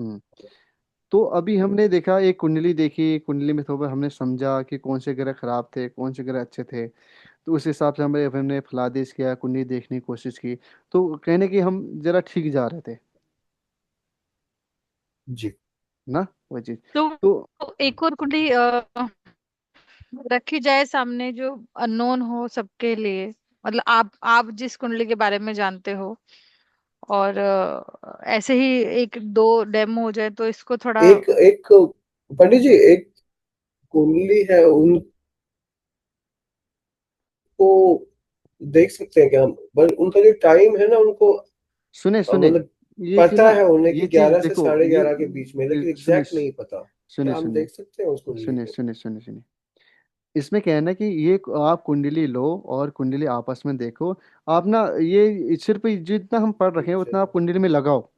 हम्म। तो अभी हमने देखा, एक कुंडली देखी, कुंडली में थोड़ा हमने समझा कि कौन से ग्रह खराब थे, कौन से ग्रह अच्छे थे। तो उस हिसाब से हमने फलादेश किया, कुंडली देखने की कोशिश की। तो कहने की हम जरा ठीक जा रहे थे जी। ना, वो चीज। तो तो एक और कुंडली रखी जाए सामने जो अननोन हो सबके लिए, मतलब आप जिस कुंडली के बारे में जानते हो, और ऐसे ही एक दो डेमो हो जाए तो इसको थोड़ा। एक एक पंडित जी, एक कुंडली है, उनको देख सकते हैं क्या हम? बट उनका जो टाइम है ना, उनको सुने सुने, मतलब ये चीज पता ना, है उन्हें कि ये चीज 11 से देखो, साढ़े ये 11 के बीच में, लेकिन सुने एग्जैक्ट नहीं पता। सुने क्या हम सुने देख सकते हैं उस कुंडली सुने को? सुने सुने सुने। इसमें क्या है ना कि ये आप कुंडली लो और कुंडली आपस में देखो। आप ना ये सिर्फ जितना हम पढ़ रखे हैं अच्छा उतना आप कुंडली में लगाओ।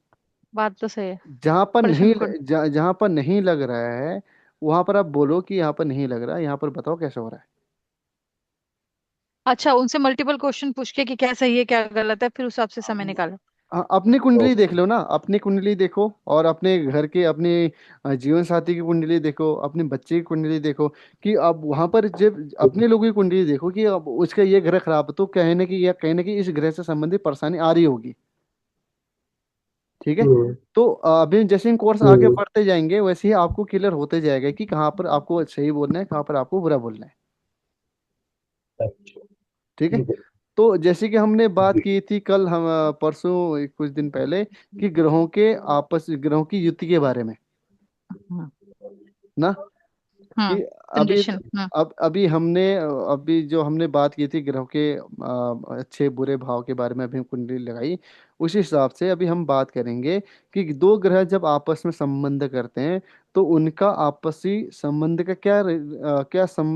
बात तो सही है। जहां पर नहीं, प्रश्न कुंड। जहां पर नहीं लग रहा है, वहां पर आप बोलो कि यहाँ पर नहीं लग रहा है, यहाँ पर बताओ कैसे हो रहा है। अच्छा, उनसे मल्टीपल क्वेश्चन पूछ के कि क्या सही है क्या गलत है, फिर उस हिसाब से समय निकालो। अपनी कुंडली देख ओके। लो ना, अपनी कुंडली देखो, और अपने घर के, अपने जीवन साथी की कुंडली देखो, अपने बच्चे की कुंडली देखो। कि अब वहां पर जब अपने लोगों की कुंडली देखो कि अब उसका ये ग्रह खराब है, तो कहने की या कहने की इस ग्रह से संबंधित परेशानी आ रही होगी। ठीक है। हम्म। तो अभी जैसे हम कोर्स आगे हम्म। बढ़ते जाएंगे, वैसे ही आपको क्लियर होते जाएगा कि कहाँ पर आपको सही बोलना है, कहाँ पर आपको बुरा बोलना है। अच्छा। ठीक है। ठीक है। तो जैसे कि हमने बात जी। की थी कल, हम परसों कुछ दिन पहले, कि ग्रहों के आपस, ग्रहों की युति के बारे में हम्म। ना, कि अभी कंडीशन। हम्म। अभी हमने अभी जो हमने बात की थी ग्रहों के अच्छे बुरे भाव के बारे में, अभी हम कुंडली लगाई। उसी हिसाब से अभी हम बात करेंगे कि दो ग्रह जब आपस में संबंध करते हैं, तो उनका आपसी संबंध का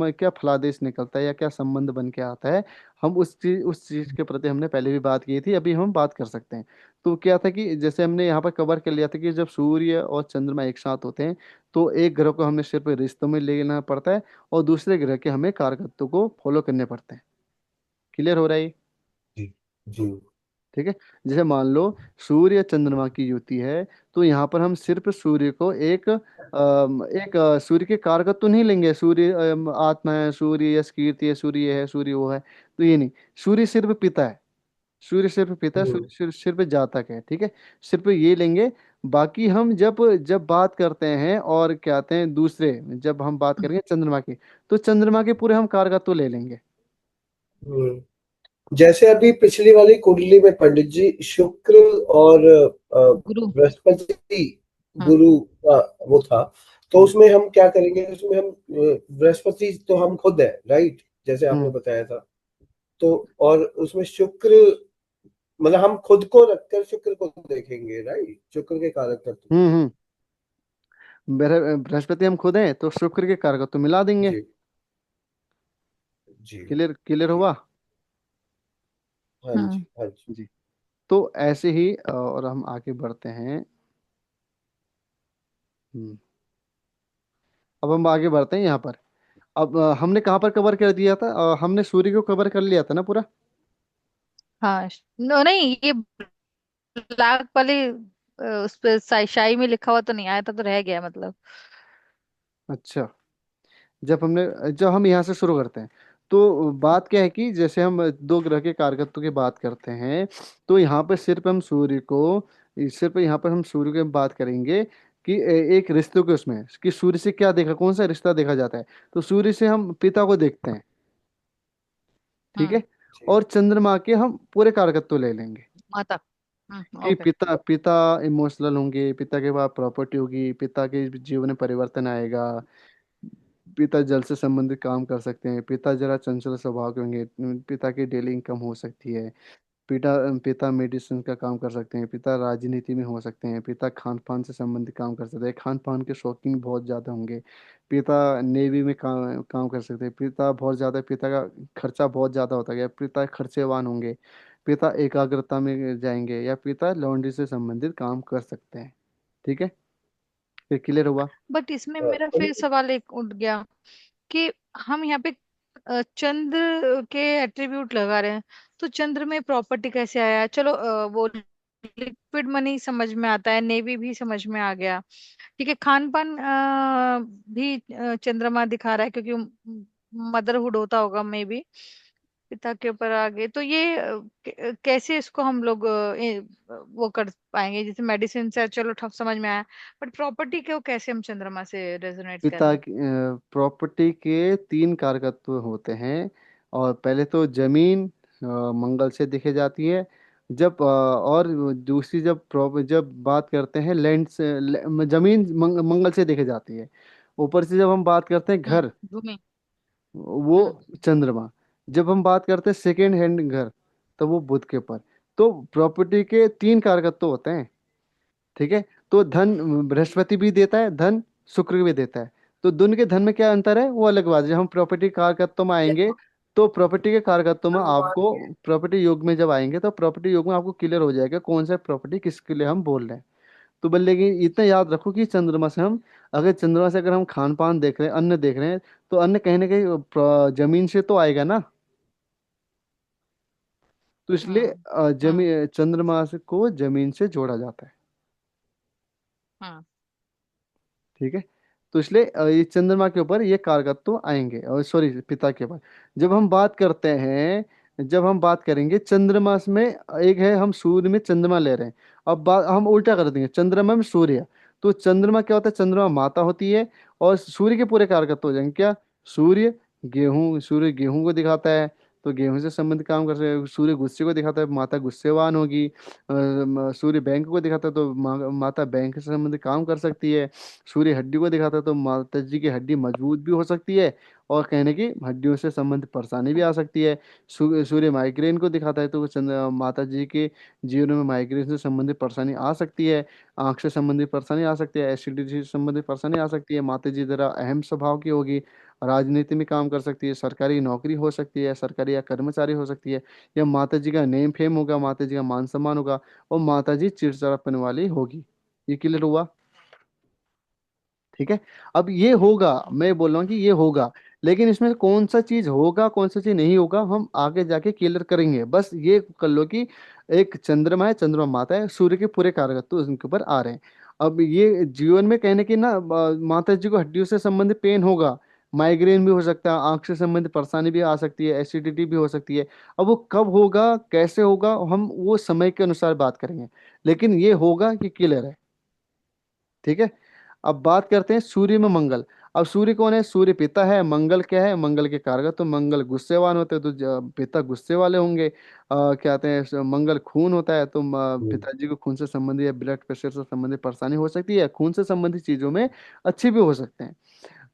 क्या फलादेश निकलता है, या क्या संबंध बन के आता है। हम उस चीज के प्रति हमने पहले भी बात की थी, अभी हम बात कर सकते हैं। तो क्या था कि जैसे हमने यहाँ पर कवर कर लिया था कि जब सूर्य और चंद्रमा एक साथ होते हैं, तो एक ग्रह को हमें सिर्फ रिश्तों में लेना पड़ता है, और दूसरे ग्रह के हमें कारकत्व को फॉलो करने पड़ते हैं। क्लियर हो रहा है ये? जी। जी। ठीक है। जैसे मान लो सूर्य चंद्रमा की युति है, तो यहाँ पर हम सिर्फ सूर्य को सूर्य के कारकत्व तो नहीं लेंगे। सूर्य आत्मा है, सूर्य यश कीर्ति है, सूर्य ये है, सूर्य वो है, तो ये नहीं। सूर्य सिर्फ पिता है, सूर्य सिर्फ पिता है, हम्म। सूर्य सिर्फ जातक है। ठीक है। सिर्फ ये लेंगे। बाकी हम जब जब बात करते हैं और क्या कहते हैं दूसरे, जब हम बात करेंगे चंद्रमा की, तो चंद्रमा के पूरे हम कारकत्व ले लेंगे। हम्म। जैसे अभी पिछली वाली कुंडली में पंडित जी शुक्र और गुरु। बृहस्पति, हम्म। गुरु का वो था। तो हम्म। उसमें हम क्या करेंगे? उसमें हम बृहस्पति तो हम खुद है, राइट, जैसे आपने हम्म। बताया था। तो और उसमें शुक्र, मतलब हम खुद को रखकर शुक्र को देखेंगे, राइट, शुक्र के कारक तत्व को। हम्म। बृहस्पति हम खुद हैं, तो शुक्र के कारकत्व मिला देंगे। जी। जी। क्लियर, क्लियर जी। हुआ? हाँ हम्म। जी, हाँ जी। जी। तो ऐसे ही और हम आगे बढ़ते हैं। हम्म। अब हम आगे बढ़ते हैं यहाँ पर। अब हमने कहाँ पर कवर कर दिया था? हमने सूर्य को कवर कर लिया था ना पूरा। हाँ। नहीं, ये ब्लैक वाले उस पे शाई में लिखा हुआ तो नहीं आया था, तो रह गया मतलब। अच्छा। जब हम यहाँ से शुरू करते हैं, तो बात क्या है कि जैसे हम दो ग्रह के कारकत्व की बात करते हैं, तो यहाँ पर सिर्फ यहाँ पर हम सूर्य की बात करेंगे कि एक रिश्ते के उसमें कि सूर्य से क्या देखा, कौन सा रिश्ता देखा जाता है। तो सूर्य से हम पिता को देखते हैं। ठीक हम्म। है। और चंद्रमा के हम पूरे कारकत्व ले लेंगे माता। कि ओके। पिता पिता इमोशनल होंगे, पिता के पास प्रॉपर्टी होगी, पिता के जीवन में परिवर्तन आएगा, पिता जल से संबंधित काम कर सकते हैं, पिता जरा चंचल स्वभाव के होंगे, पिता की डेली इनकम हो सकती है, पिता पिता मेडिसिन का काम कर सकते हैं, पिता राजनीति में हो सकते हैं, पिता खान पान से संबंधित काम कर सकते हैं, खान पान के शौकीन बहुत ज़्यादा होंगे, पिता नेवी में काम कर सकते हैं, पिता बहुत ज़्यादा, पिता का खर्चा बहुत ज़्यादा होता गया, पिता खर्चेवान होंगे, पिता एकाग्रता में जाएंगे, या पिता लॉन्ड्री से संबंधित काम कर सकते हैं। ठीक है। फिर क्लियर हुआ? बट इसमें मेरा फिर सवाल एक उठ गया कि हम यहाँ पे चंद्र के एट्रीब्यूट लगा रहे हैं, तो चंद्र में प्रॉपर्टी कैसे आया? चलो वो लिक्विड मनी समझ में आता है, नेवी भी समझ में आ गया। ठीक है, खान पान भी चंद्रमा दिखा रहा है, क्योंकि मदरहुड होता होगा मे बी। पिता के ऊपर आ गए तो ये कैसे इसको हम लोग वो कर पाएंगे? जैसे मेडिसिन से चलो ठप समझ में आया, बट प्रॉपर्टी को कैसे हम चंद्रमा से रेजोनेट पिता करें? की प्रॉपर्टी के तीन कारकत्व होते हैं। और पहले तो जमीन मंगल से दिखे जाती है। जब और दूसरी जब बात करते हैं लैंड से, जमीन मंगल से दिखे जाती है। ऊपर से जब हम बात करते हैं घर, भूमि। वो हम्म। चंद्रमा। जब हम बात करते हैं सेकेंड हैंड घर, तो वो बुध के ऊपर। तो प्रॉपर्टी के तीन कारकत्व होते हैं। ठीक है। तो धन बृहस्पति भी देता है, धन शुक्र भी देता है। तो दोनों के धन में क्या अंतर है, वो अलग बात है। जब हम प्रॉपर्टी कारकत्व में आएंगे, तो प्रॉपर्टी के कारकत्व में आपको, प्रॉपर्टी योग में जब आएंगे तो प्रॉपर्टी योग में आपको क्लियर हो जाएगा कौन सा प्रॉपर्टी किसके लिए हम बोल रहे हैं। तो बस लेकिन इतना याद रखो कि चंद्रमा से हम, अगर चंद्रमा से अगर हम खान पान देख रहे हैं, अन्न देख रहे हैं, तो अन्न कहीं ना कहीं जमीन से तो आएगा ना। तो इसलिए हम्म। हम्म। चंद्रमा को जमीन से जोड़ा जाता है। हम्म। ठीक है। तो इसलिए ये चंद्रमा के ऊपर ये कारकत्व आएंगे, और सॉरी पिता के ऊपर। जब हम बात करते हैं, जब हम बात करेंगे चंद्रमा में, एक है हम सूर्य में चंद्रमा ले रहे हैं। अब बात हम उल्टा कर देंगे, चंद्रमा में सूर्य। तो चंद्रमा क्या होता है, चंद्रमा माता होती है। और सूर्य के पूरे कारकत्व हो जाएंगे क्या, सूर्य सूर्य गेहूं को दिखाता है, तो गेहूं से संबंधित काम कर सकते हैं। सूर्य गुस्से को दिखाता है, माता गुस्सेवान होगी। सूर्य बैंक को दिखाता है, तो माता बैंक से संबंधित काम कर सकती है। सूर्य हड्डी को दिखाता है, तो माता जी की हड्डी मजबूत भी हो सकती है, और कहने की हड्डियों से संबंधित परेशानी भी आ सकती है। सूर्य माइग्रेन को दिखाता है, तो माता जी के जीवन में माइग्रेन से संबंधित परेशानी आ सकती है। आंख से संबंधित परेशानी आ सकती है, एसिडिटी से संबंधित परेशानी आ सकती है। माता जी जरा अहम स्वभाव की होगी, राजनीति में काम कर सकती है, सरकारी नौकरी हो सकती है, सरकारी या कर्मचारी हो सकती है। या माता जी का नेम फेम होगा, माता जी का मान सम्मान होगा, और माता जी चिड़चिड़ापन वाली होगी। ये क्लियर हुआ। ठीक है। अब ये होगा, मैं बोल रहा हूँ कि ये होगा, लेकिन इसमें कौन सा चीज होगा कौन सा चीज नहीं होगा हम आगे जाके क्लियर करेंगे। बस ये कर लो कि एक चंद्रमा है, चंद्रमा माता है, सूर्य के पूरे कारकत्व उनके ऊपर आ रहे हैं। अब ये जीवन में कहने की ना, माता जी को हड्डियों से संबंधित पेन होगा, माइग्रेन भी हो सकता है, आंख से संबंधित परेशानी भी आ सकती है, एसिडिटी भी हो सकती है। अब वो कब होगा कैसे होगा हम वो समय के अनुसार बात करेंगे, लेकिन ये होगा कि क्लियर है। ठीक है। अब बात करते हैं सूर्य में मंगल। अब सूर्य कौन है, सूर्य पिता है, मंगल क्या है, मंगल के कारक, तो मंगल गुस्सेवान होते हैं, तो पिता गुस्से वाले होंगे। क्या कहते हैं, मंगल खून होता है, तो हम्म। पिताजी को खून से संबंधित या ब्लड प्रेशर से संबंधित परेशानी हो सकती है। खून से संबंधित चीजों में अच्छी भी हो सकते हैं।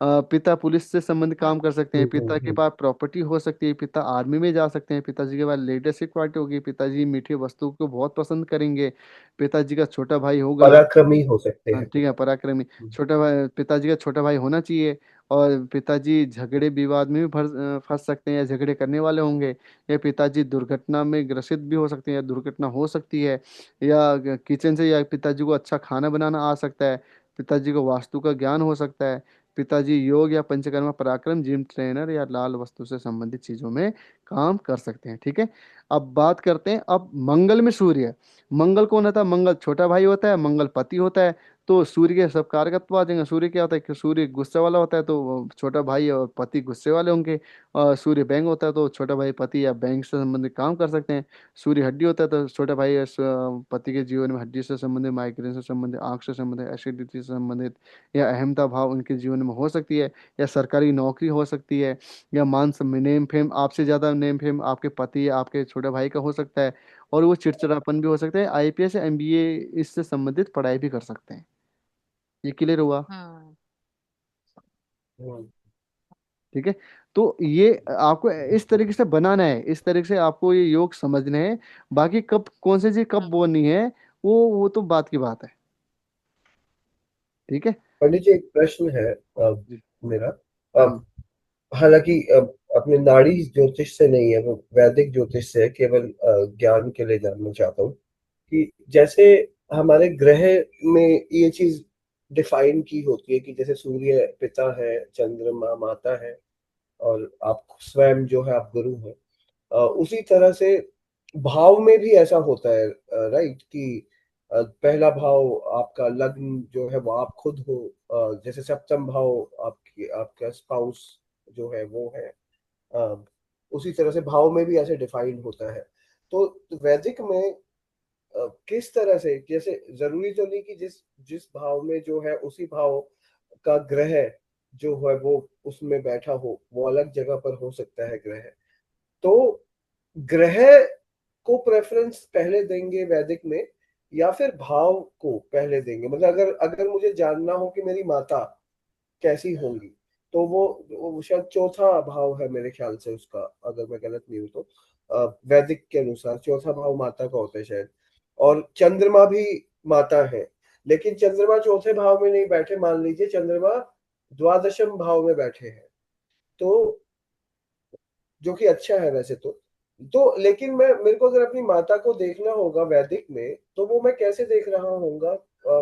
पिता पुलिस से संबंधित काम कर सकते हैं, पिता के हम्म। पास प्रॉपर्टी हो सकती है, पिता आर्मी में जा सकते हैं, पिताजी के पास लीडरशिप क्वालिटी होगी, पिताजी मीठी वस्तु को बहुत पसंद करेंगे। पिताजी का छोटा भाई होगा। पराक्रमी हो सकते हाँ हैं। ठीक है, पराक्रमी। छोटा भाई, पिताजी का छोटा भाई होना चाहिए। और पिताजी झगड़े विवाद में भी फंस सकते हैं, या झगड़े करने वाले होंगे। या पिताजी दुर्घटना में ग्रसित भी हो सकते हैं, या दुर्घटना हो सकती है। या किचन से, या पिताजी को अच्छा खाना बनाना आ सकता है। पिताजी को वास्तु का ज्ञान हो सकता है। पिताजी योग या पंचकर्मा पराक्रम, जिम ट्रेनर या लाल वस्तु से संबंधित चीजों में काम कर सकते हैं। ठीक है। अब बात करते हैं, अब मंगल में सूर्य। मंगल कौन होता है, मंगल छोटा भाई होता है, मंगल पति होता है। तो सूर्य के सब कारकत्व आ जाएंगे। सूर्य क्या होता है कि सूर्य गुस्से वाला होता है, तो वो छोटा भाई और पति गुस्से वाले होंगे। और सूर्य बैंक होता है, तो छोटा भाई पति या बैंक से संबंधित काम कर सकते हैं। सूर्य हड्डी होता है, तो छोटा भाई या पति के जीवन में हड्डी से संबंधित, माइग्रेन से संबंधित, आंख से संबंधित, एसिडिटी से संबंधित, या अहमता भाव उनके जीवन में हो सकती है। या सरकारी नौकरी हो सकती है। या नेम फेम, आपसे ज्यादा नेम फेम आपके पति या आपके छोटे भाई का हो सकता है। और वो चिड़चिड़ापन भी हो सकता है। आईपीएस या एमबीए इससे संबंधित पढ़ाई भी कर सकते हैं। ये क्लियर हुआ। हम्म। हम्म। ठीक है। तो ये आपको इस तरीके से बनाना है, इस तरीके से आपको ये योग समझने हैं। बाकी कब कौन सी चीज कब हम्म। बोलनी है, वो तो बात की बात है। ठीक है। पंडित जी, एक प्रश्न है जी। मेरा। हाँ। हालांकि अपने नाड़ी ज्योतिष से नहीं है, वो वैदिक ज्योतिष से है, केवल ज्ञान के लिए जानना चाहता हूँ कि जैसे हमारे ग्रह में ये चीज डिफाइन की होती है कि जैसे सूर्य पिता है, चंद्रमा माता है, और आप स्वयं जो है आप गुरु हैं। उसी तरह से भाव में भी ऐसा होता है, राइट, कि पहला भाव आपका लग्न जो है वो आप खुद हो, जैसे सप्तम भाव आपकी आपका स्पाउस जो है वो है। अ, उसी तरह से भाव में भी ऐसे डिफाइन होता है। तो वैदिक में किस तरह से, जैसे जरूरी तो नहीं कि जिस जिस भाव में जो है उसी भाव का ग्रह जो है वो उसमें बैठा हो, वो अलग जगह पर हो सकता है ग्रह। तो ग्रह को प्रेफरेंस पहले देंगे वैदिक में, या फिर भाव को पहले देंगे? मतलब अगर अगर मुझे जानना हो कि मेरी माता कैसी होंगी, तो वो शायद चौथा भाव है मेरे ख्याल से उसका, अगर मैं गलत नहीं हूं तो। वैदिक के अनुसार चौथा भाव माता का होता है शायद। और चंद्रमा भी माता है, लेकिन चंद्रमा चौथे भाव में नहीं बैठे, मान लीजिए चंद्रमा द्वादशम भाव में बैठे हैं। तो जो कि अच्छा है वैसे तो लेकिन मैं मेरे को अगर अपनी माता को देखना होगा वैदिक में, तो वो मैं कैसे देख रहा होऊंगा?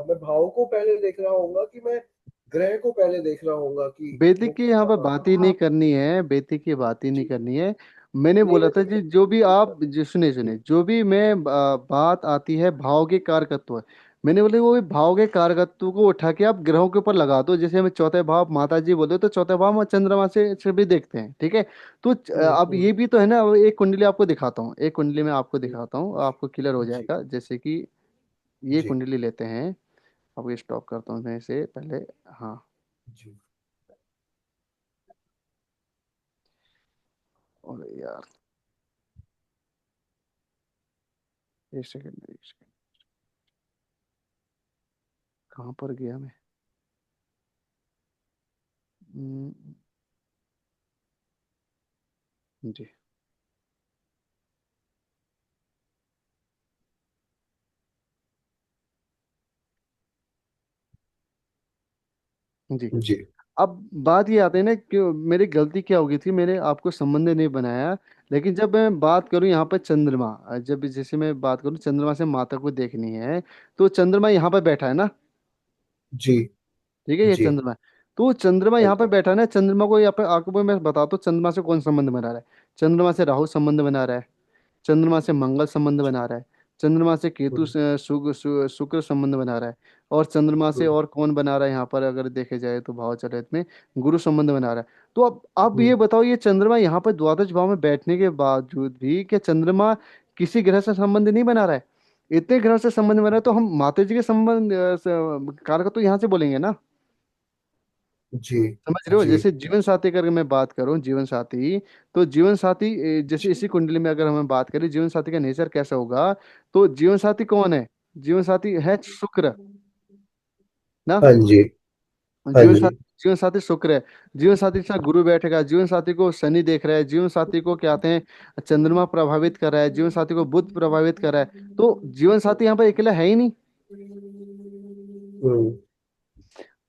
मैं भाव को पहले देख रहा होऊंगा कि मैं ग्रह को पहले देख रहा होऊंगा कि बेटी वो की यहाँ पर कहाँ? बात ही नहीं करनी है, बेटी की बात ही नहीं जी। करनी है। मैंने नहीं बोला था वैसे कि जो भी आप जो सुने सुने जो भी मैं बात आती है भाव के कारकत्व है, मैंने बोले वो भी भाव के कारकत्व को उठा के आप ग्रहों के ऊपर लगा दो। जैसे हमें चौथे भाव माता जी बोले तो चौथे भाव हम चंद्रमा से भी देखते हैं, ठीक है। तो अब हम्म। ये भी तो है ना। अब एक कुंडली आपको दिखाता हूँ, एक कुंडली में आपको दिखाता हूँ, आपको क्लियर हो जी जाएगा। जैसे कि ये जी कुंडली लेते हैं। अब ये स्टॉप करता हूँ मैं इसे पहले। हाँ। जी और यार, एक सेकंड, एक सेकंड, कहाँ पर गया मैं? हम्म, जी। जी। जी अब बात ये आती है ना कि मेरी गलती क्या हो गई थी, मैंने आपको संबंध नहीं बनाया। लेकिन जब मैं बात करूं यहाँ पर चंद्रमा, जब जैसे मैं बात करूं चंद्रमा से माता को देखनी है, तो चंद्रमा यहाँ पर बैठा है ना, जी ठीक है, ये जी। चंद्रमा है। तो चंद्रमा हाँ यहाँ पर जी। बैठा है ना, चंद्रमा को यहाँ पर आपको मैं बताता हूँ चंद्रमा से कौन संबंध बना रहा है। चंद्रमा से राहु संबंध बना रहा है, चंद्रमा से मंगल संबंध जी। बना रहा है, चंद्रमा से केतु हम्म से शुक्र संबंध बना रहा है, और चंद्रमा से हम्म और कौन बना रहा है यहाँ पर अगर देखे जाए तो भाव चरित में गुरु संबंध बना रहा है। तो अब आप ये हम्म। बताओ, ये चंद्रमा यहाँ पर द्वादश भाव में बैठने के बावजूद भी क्या चंद्रमा किसी ग्रह से संबंध नहीं बना रहा है? इतने ग्रह से संबंध बना रहा है तो हम माता जी के संबंध कारक तो यहाँ से बोलेंगे ना। जी समझ रहे हो? जी जैसे जीवन साथी का अगर मैं बात करूं, जीवन साथी, तो जीवन साथी जैसे इसी कुंडली में अगर हम बात करें जीवन साथी का नेचर कैसा होगा, तो जीवन साथी कौन है? जीवन साथी है शुक्र ना। हाँ जी। हाँ जीवन जी साथी, जीवन साथी शुक्र है। जीवन साथी के साथ गुरु बैठेगा, जीवन साथी को शनि देख रहा है, जीवन साथी को क्या कहते हैं चंद्रमा प्रभावित कर रहा है, जीवन साथी को बुध प्रभावित कर रहा है। तो जीवन साथी यहाँ पर अकेला है ही नहीं। हम्म।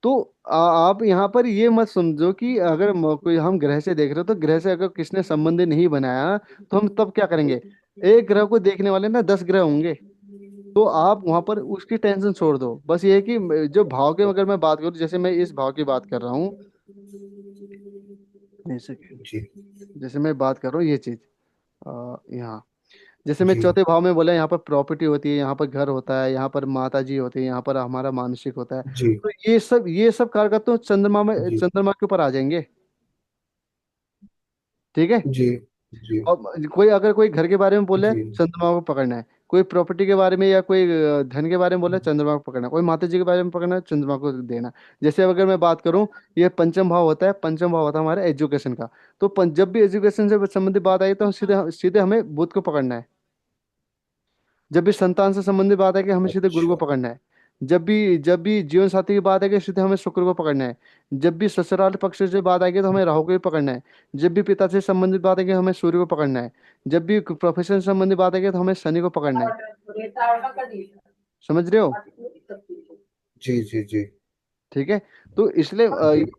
तो आप यहाँ पर ये मत समझो कि अगर कोई हम ग्रह से देख रहे हो तो ग्रह से अगर किसने संबंध नहीं बनाया तो हम तब क्या करेंगे? एक ग्रह को देखने वाले ना 10 ग्रह होंगे। तो आप वहां पर उसकी टेंशन छोड़ दो। बस ये है कि जो भाव के अगर मैं बात करूँ, जैसे मैं इस भाव की बात कर रहा हूँ, जैसे जी जैसे मैं बात कर रहा हूँ ये चीज यहाँ, जैसे मैं जी चौथे भाव में बोला यहाँ पर प्रॉपर्टी होती है, यहाँ पर घर होता है, यहाँ पर माता जी होती है, यहाँ पर हमारा मानसिक होता है। जी तो ये सब कारक तो चंद्रमा में जी चंद्रमा के ऊपर आ जाएंगे, ठीक है। जी जी और कोई अगर कोई घर के बारे में बोले जी चंद्रमा को पकड़ना है, कोई प्रॉपर्टी के बारे में या कोई धन के बारे में बोले चंद्रमा को पकड़ना है, कोई माता जी के बारे में पकड़ना है चंद्रमा को देना। जैसे अगर मैं बात करूं, ये पंचम भाव होता है, पंचम भाव होता है हमारे एजुकेशन का। तो जब भी एजुकेशन से संबंधित बात आई तो सीधे सीधे हमें बुध को पकड़ना है। जब भी संतान से संबंधित बात है कि हमें सीधे गुरु को अच्छा। पकड़ना है। जब भी जीवन साथी की बात है कि सीधे हमें शुक्र को पकड़ना है। जब भी ससुराल पक्ष से बात आएगी तो हमें राहु को भी पकड़ना है। जब भी पिता से संबंधित बात है कि हमें सूर्य को पकड़ना है। जब भी प्रोफेशन से संबंधित बात है कि तो हमें शनि को पकड़ना है। समझ रहे हो? जी जी जी ठीक है। तो इसलिए जी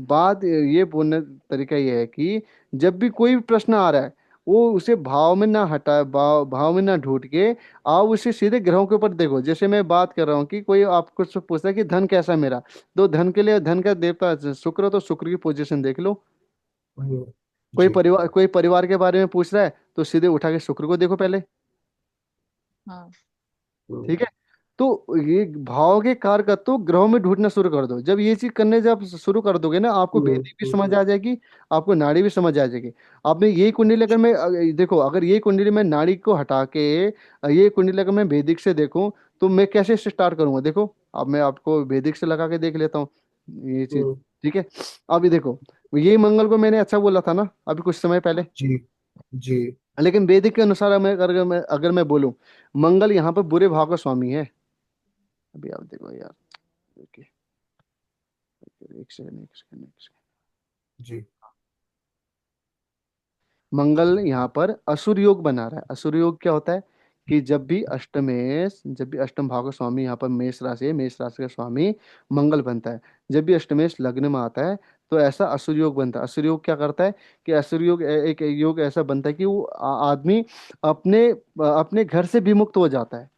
बात ये बोलने तरीका ये है कि जब भी कोई भी प्रश्न आ रहा है, वो उसे भाव में ना हटा भाव भाव में ना ढूंढ के आप उसे सीधे ग्रहों के ऊपर देखो। जैसे मैं बात कर रहा हूँ कि कोई आपको से पूछता है कि धन कैसा है मेरा, तो धन के लिए धन का देवता शुक्र, तो शुक्र की पोजीशन देख लो। हम्म, कोई जी परिवार के बारे में पूछ रहा है तो सीधे उठा के शुक्र को देखो पहले। हाँ। हम्म, ठीक है। तो ये भाव के कारक तो ग्रहों में ढूंढना शुरू कर दो। जब ये चीज करने जब शुरू कर दोगे ना, आपको हम्म, वैदिक भी समझ आ जाएगी, आपको नाड़ी भी समझ आ जाएगी। आपने ये कुंडली अगर मैं देखो, अगर ये कुंडली मैं नाड़ी को हटा के ये कुंडली अगर मैं वैदिक से देखूं, तो मैं कैसे स्टार्ट करूंगा? देखो, अब मैं आपको वैदिक से लगा के देख लेता हूँ ये चीज। हम्म, ठीक है। अभी देखो, ये मंगल को मैंने अच्छा बोला था ना अभी कुछ समय पहले। जी, जी, लेकिन वैदिक के अनुसार अगर मैं बोलूं, मंगल यहाँ पर बुरे भाव का स्वामी है। अभी आप देखो यार, ओके, एक सेकंड, एक सेकंड, एक सेकंड। जी, मंगल यहाँ पर असुर योग बना रहा है। असुर योग क्या होता है? कि जब भी अष्टम भाव का स्वामी यहाँ पर मेष राशि है, मेष राशि का स्वामी मंगल बनता है। जब भी अष्टमेश लग्न में आता है, तो ऐसा असुर योग बनता है। असुर योग क्या करता है? कि असुर योग एक योग ऐसा बनता है कि वो आदमी अपने अपने घर से विमुक्त हो जाता है,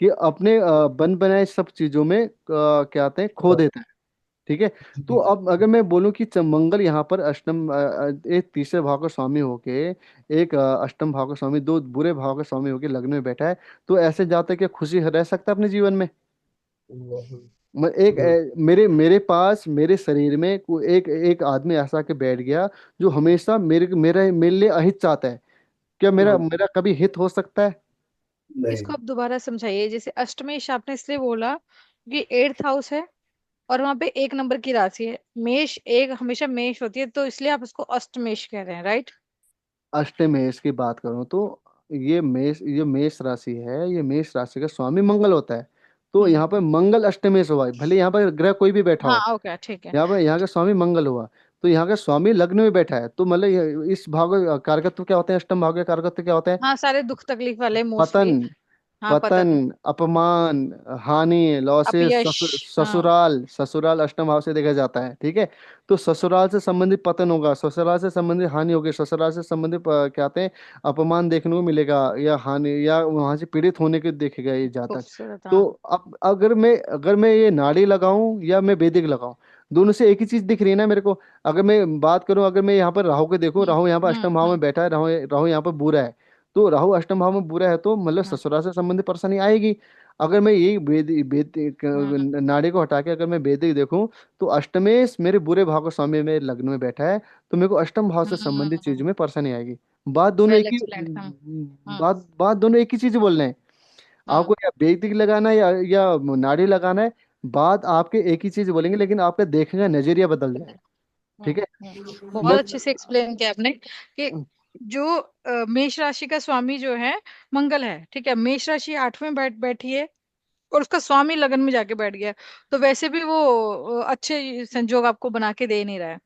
कि अपने बन बनाए सब चीजों में क्या आते हैं, खो हाँ, देता है। ठीक है। तो जी, अब अगर मैं बोलूं कि मंगल यहाँ पर एक तीसरे भाव का स्वामी होके, एक अष्टम भाव का स्वामी, दो बुरे भाव का स्वामी होके लग्न में बैठा है, तो ऐसे जाते क्या खुशी रह सकता है अपने जीवन में? नहीं, एक बिल्कुल, मेरे मेरे पास मेरे शरीर में एक एक आदमी ऐसा के बैठ गया, जो हमेशा मेरे लिए अहित चाहता है। क्या मेरा हम्म, मेरा कभी हित हो सकता है? नहीं, इसको आप दोबारा समझाइए। जैसे अष्टमेश आपने इसलिए बोला कि 8th हाउस है और वहां पे एक नंबर की राशि है। मेष एक हमेशा मेष होती है, तो इसलिए आप उसको अष्टमेश कह रहे हैं, राइट? अष्टमेश की बात करूं तो ये मेष राशि है, ये मेष राशि का स्वामी मंगल होता है। तो हम्म। यहाँ पर मंगल अष्टमेश हुआ है, भले यहाँ पर ग्रह कोई भी बैठा हाँ, हो। ओके, ठीक है। यहाँ पर यहाँ का स्वामी मंगल हुआ, तो यहाँ का स्वामी लग्न में बैठा है, तो मतलब इस भाव का कारकत्व क्या होते हैं? अष्टम भाव के कारकत्व क्या होते हैं? हाँ, सारे दुख तकलीफ वाले पतन, मोस्टली। हाँ, पतन, पतन। अपमान, हानि, लॉसेस, अपयश। हाँ। ससुराल, ससुराल अष्टम भाव से देखा जाता है। ठीक है। तो ससुराल से संबंधित पतन होगा, ससुराल से संबंधित हानि होगी, ससुराल से संबंधित क्या कहते हैं, अपमान देखने को मिलेगा, या हानि, या वहां से पीड़ित होने के देखेगा ये जातक। खूबसूरत, तो हाँ। अब अगर मैं ये नाड़ी लगाऊं या मैं वैदिक लगाऊं, दोनों से एक ही चीज दिख रही है ना मेरे को। अगर मैं बात करूं, अगर मैं यहाँ पर राहु को देखूं, हम्म, राहु यहाँ पर हम्म, अष्टम भाव में बैठा है, राहु राहु यहाँ पर बुरा है। तो राहु अष्टम भाव में बुरा है, तो मतलब हम्म, ससुराल से संबंधित परेशानी आएगी। अगर मैं यही हम्म, नाड़ी को हटा के अगर मैं वैदिक देखूं, तो अष्टमेश मेरे बुरे भाव का स्वामी मेरे लग्न में बैठा है, तो मेरे को अष्टम भाव से संबंधित चीजों में परेशानी आएगी। बात दोनों वेल एक ही एक्सप्लेन्ड। हम्म, हम्म, बात दोनों एक ही चीज बोल रहे हैं। हम्म। आपको या वैदिक लगाना है या नाड़ी लगाना है, बात आपके एक ही चीज बोलेंगे, लेकिन आपका देखने का नजरिया बदल जाएगा। ठीक है। बहुत मत अच्छे से एक्सप्लेन किया आपने कि जो मेष राशि का स्वामी जो है मंगल है, ठीक है। मेष राशि 8वें बैठी है और उसका स्वामी लगन में जाके बैठ गया, तो वैसे भी वो अच्छे संजोग आपको बना के दे नहीं रहा है।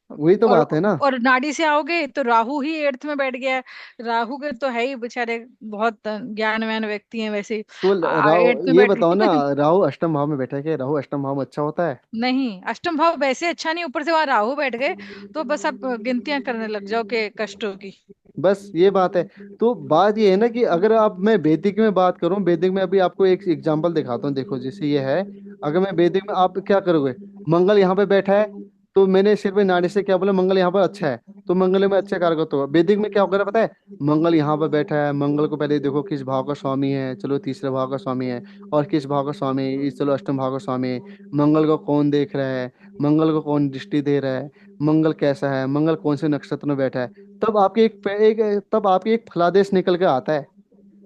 वही तो और बात है ना। और नाड़ी से आओगे तो राहु ही 8th में बैठ गया है। राहु के तो है ही बेचारे बहुत ज्ञानवान व्यक्ति हैं वैसे। तो राहु 8th में ये बैठ बताओ ना, गए। राहु अष्टम भाव में बैठा है, क्या राहु अष्टम भाव में अच्छा होता है? नहीं, अष्टम भाव वैसे अच्छा नहीं, ऊपर से वहां राहु बैठ गए, तो बस आप गिनतियां करने लग जाओ के कष्टों की। बस ये बात है। तो बात ये है ना कि अगर आप मैं वैदिक में बात करूं, वैदिक में अभी आपको एक एग्जांपल दिखाता हूं, देखो जैसे ये है। अगर मैं वैदिक में, आप क्या करोगे? मंगल यहाँ पे बैठा है, तो मैंने सिर्फ नाड़ी से क्या बोला, मंगल यहाँ पर अच्छा है, तो मंगल में अच्छे कारक होगा। वैदिक में क्या होगा पता है? मंगल यहाँ पर बैठा है, मंगल को पहले देखो किस भाव का स्वामी है, चलो तीसरे भाव का स्वामी है, और किस भाव का स्वामी है, चलो अष्टम भाव का स्वामी है। मंगल को कौन देख रहा है, मंगल को कौन दृष्टि दे रहा है, मंगल कैसा है, मंगल कौन से नक्षत्र में बैठा है। तब आपके एक फलादेश निकल के आता है।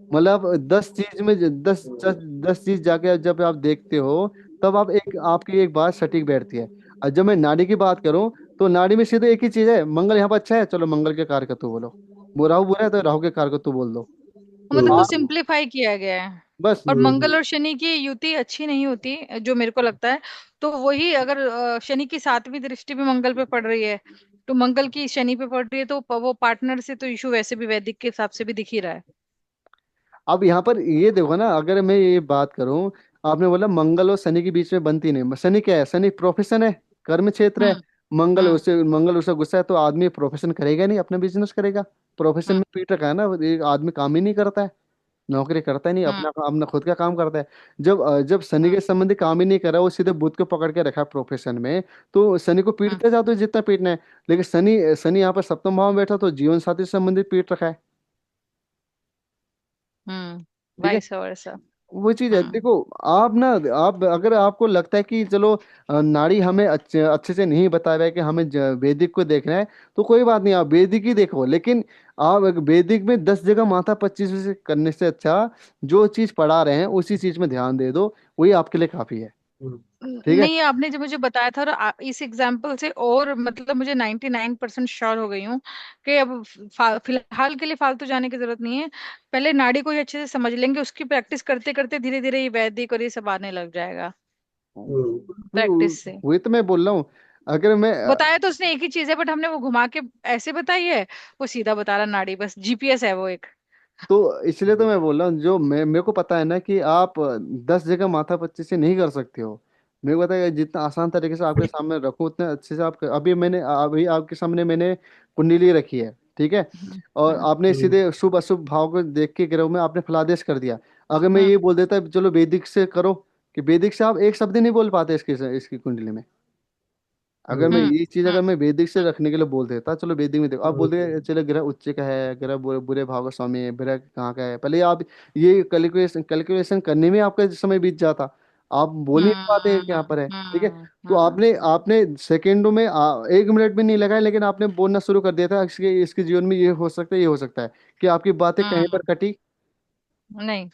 मतलब 10 चीज में 10 चीज जाके जब आप देखते हो, तब आपकी एक बात सटीक बैठती है। और जब मैं नाड़ी की बात करूं, तो नाड़ी में सीधे एक ही चीज है, मंगल यहाँ पर अच्छा है, चलो मंगल के कारकत्व बोलो। वो राहु बुरा है, तो राहु के कारकत्व बोल दो। मतलब वो हम्म, आप सिंप्लीफाई किया गया है। बस। और मंगल और शनि की युति अच्छी नहीं होती, जो मेरे को लगता है। तो वही अगर शनि की 7वीं दृष्टि भी मंगल पे पड़ रही है, तो मंगल की शनि पे पड़ रही है, तो वो पार्टनर से तो इशू वैसे भी वैदिक के हिसाब से भी दिख ही रहा है। अब यहाँ पर ये देखो ना, अगर मैं ये बात करूं, आपने बोला मंगल और शनि के बीच में बनती नहीं। शनि क्या है? शनि प्रोफेशन है, कर्म क्षेत्र है। हम्म, हम्म, मंगल उससे गुस्सा है, तो आदमी प्रोफेशन करेगा नहीं, अपना बिजनेस करेगा। प्रोफेशन हम्म, में पीट रखा है ना, एक आदमी काम ही नहीं करता है, नौकरी करता ही नहीं, हम्म, अपना खुद का काम करता है। जब शनि हम्म, के संबंधी काम ही नहीं कर रहा, वो सीधे बुध को पकड़ के रखा है प्रोफेशन में, तो शनि को हम्म, पीटते जाते हो जितना पीटना है। लेकिन शनि शनि यहाँ पर सप्तम भाव में बैठा, तो जीवन साथी से संबंधित पीट रखा है। हम्म। ठीक है। Vice versa. वो चीज है, हम्म देखो आप ना, आप अगर आपको लगता है कि चलो नाड़ी हमें अच्छे अच्छे से नहीं बता रहा है कि हमें वैदिक को देखना है, तो कोई बात नहीं, आप वैदिक ही देखो। लेकिन आप वैदिक में 10 जगह माथा 25 से करने से अच्छा जो चीज पढ़ा रहे हैं उसी चीज में ध्यान दे दो, वही आपके लिए काफी है। हम्म, ठीक है। नहीं, आपने जो मुझे बताया था और इस एग्जाम्पल से और मतलब मुझे 99% श्योर हो गई हूँ कि अब फिलहाल के लिए फालतू जाने की जरूरत नहीं है। पहले नाड़ी को ही अच्छे से समझ लेंगे, उसकी प्रैक्टिस करते करते धीरे धीरे ये वैदिक और ये सब आने लग जाएगा हम्म, प्रैक्टिस से। वही तो मैं बोल रहा हूँ। अगर मैं बताया तो उसने एक ही चीज है, बट हमने वो घुमा के ऐसे बताई है। वो सीधा बता रहा नाड़ी, बस जीपीएस है वो एक। तो इसलिए तो मैं बोल रहा हूँ, जो मैं मेरे को पता है ना कि आप 10 जगह माथा पच्चीस से नहीं कर सकते हो। मेरे को पता है कि जितना आसान तरीके से आपके सामने रखो उतने अच्छे से आप अभी आपके सामने मैंने कुंडली रखी है, ठीक है। और हम्म आपने हम्म, सीधे शुभ अशुभ भाव को देख के गिरह में आपने फलादेश कर दिया। अगर मैं हम्म ये बोल देता चलो वैदिक से करो, कि वैदिक से आप एक शब्द नहीं बोल पाते इसकी इसकी कुंडली में। अगर मैं हम्म, हम्म ये चीज हम्म अगर मैं वैदिक से रखने के लिए बोल देता, चलो वैदिक में देखो, आप बोल हम्म, दे चलो ग्रह उच्च का है, ग्रह बुरे भाव का स्वामी है, ग्रह कहाँ का है, पहले आप ये कैलकुलेशन कैलकुलेशन करने में आपका समय बीत जाता। आप बोल नहीं पाते कि यहाँ पर है, ठीक है। तो आपने हम्म आपने सेकेंडों में 1 मिनट भी नहीं लगाया, लेकिन आपने बोलना शुरू कर दिया था इसके जीवन में ये हो सकता है, ये हो सकता है। कि आपकी बातें कहीं पर हम्म, कटी? नहीं।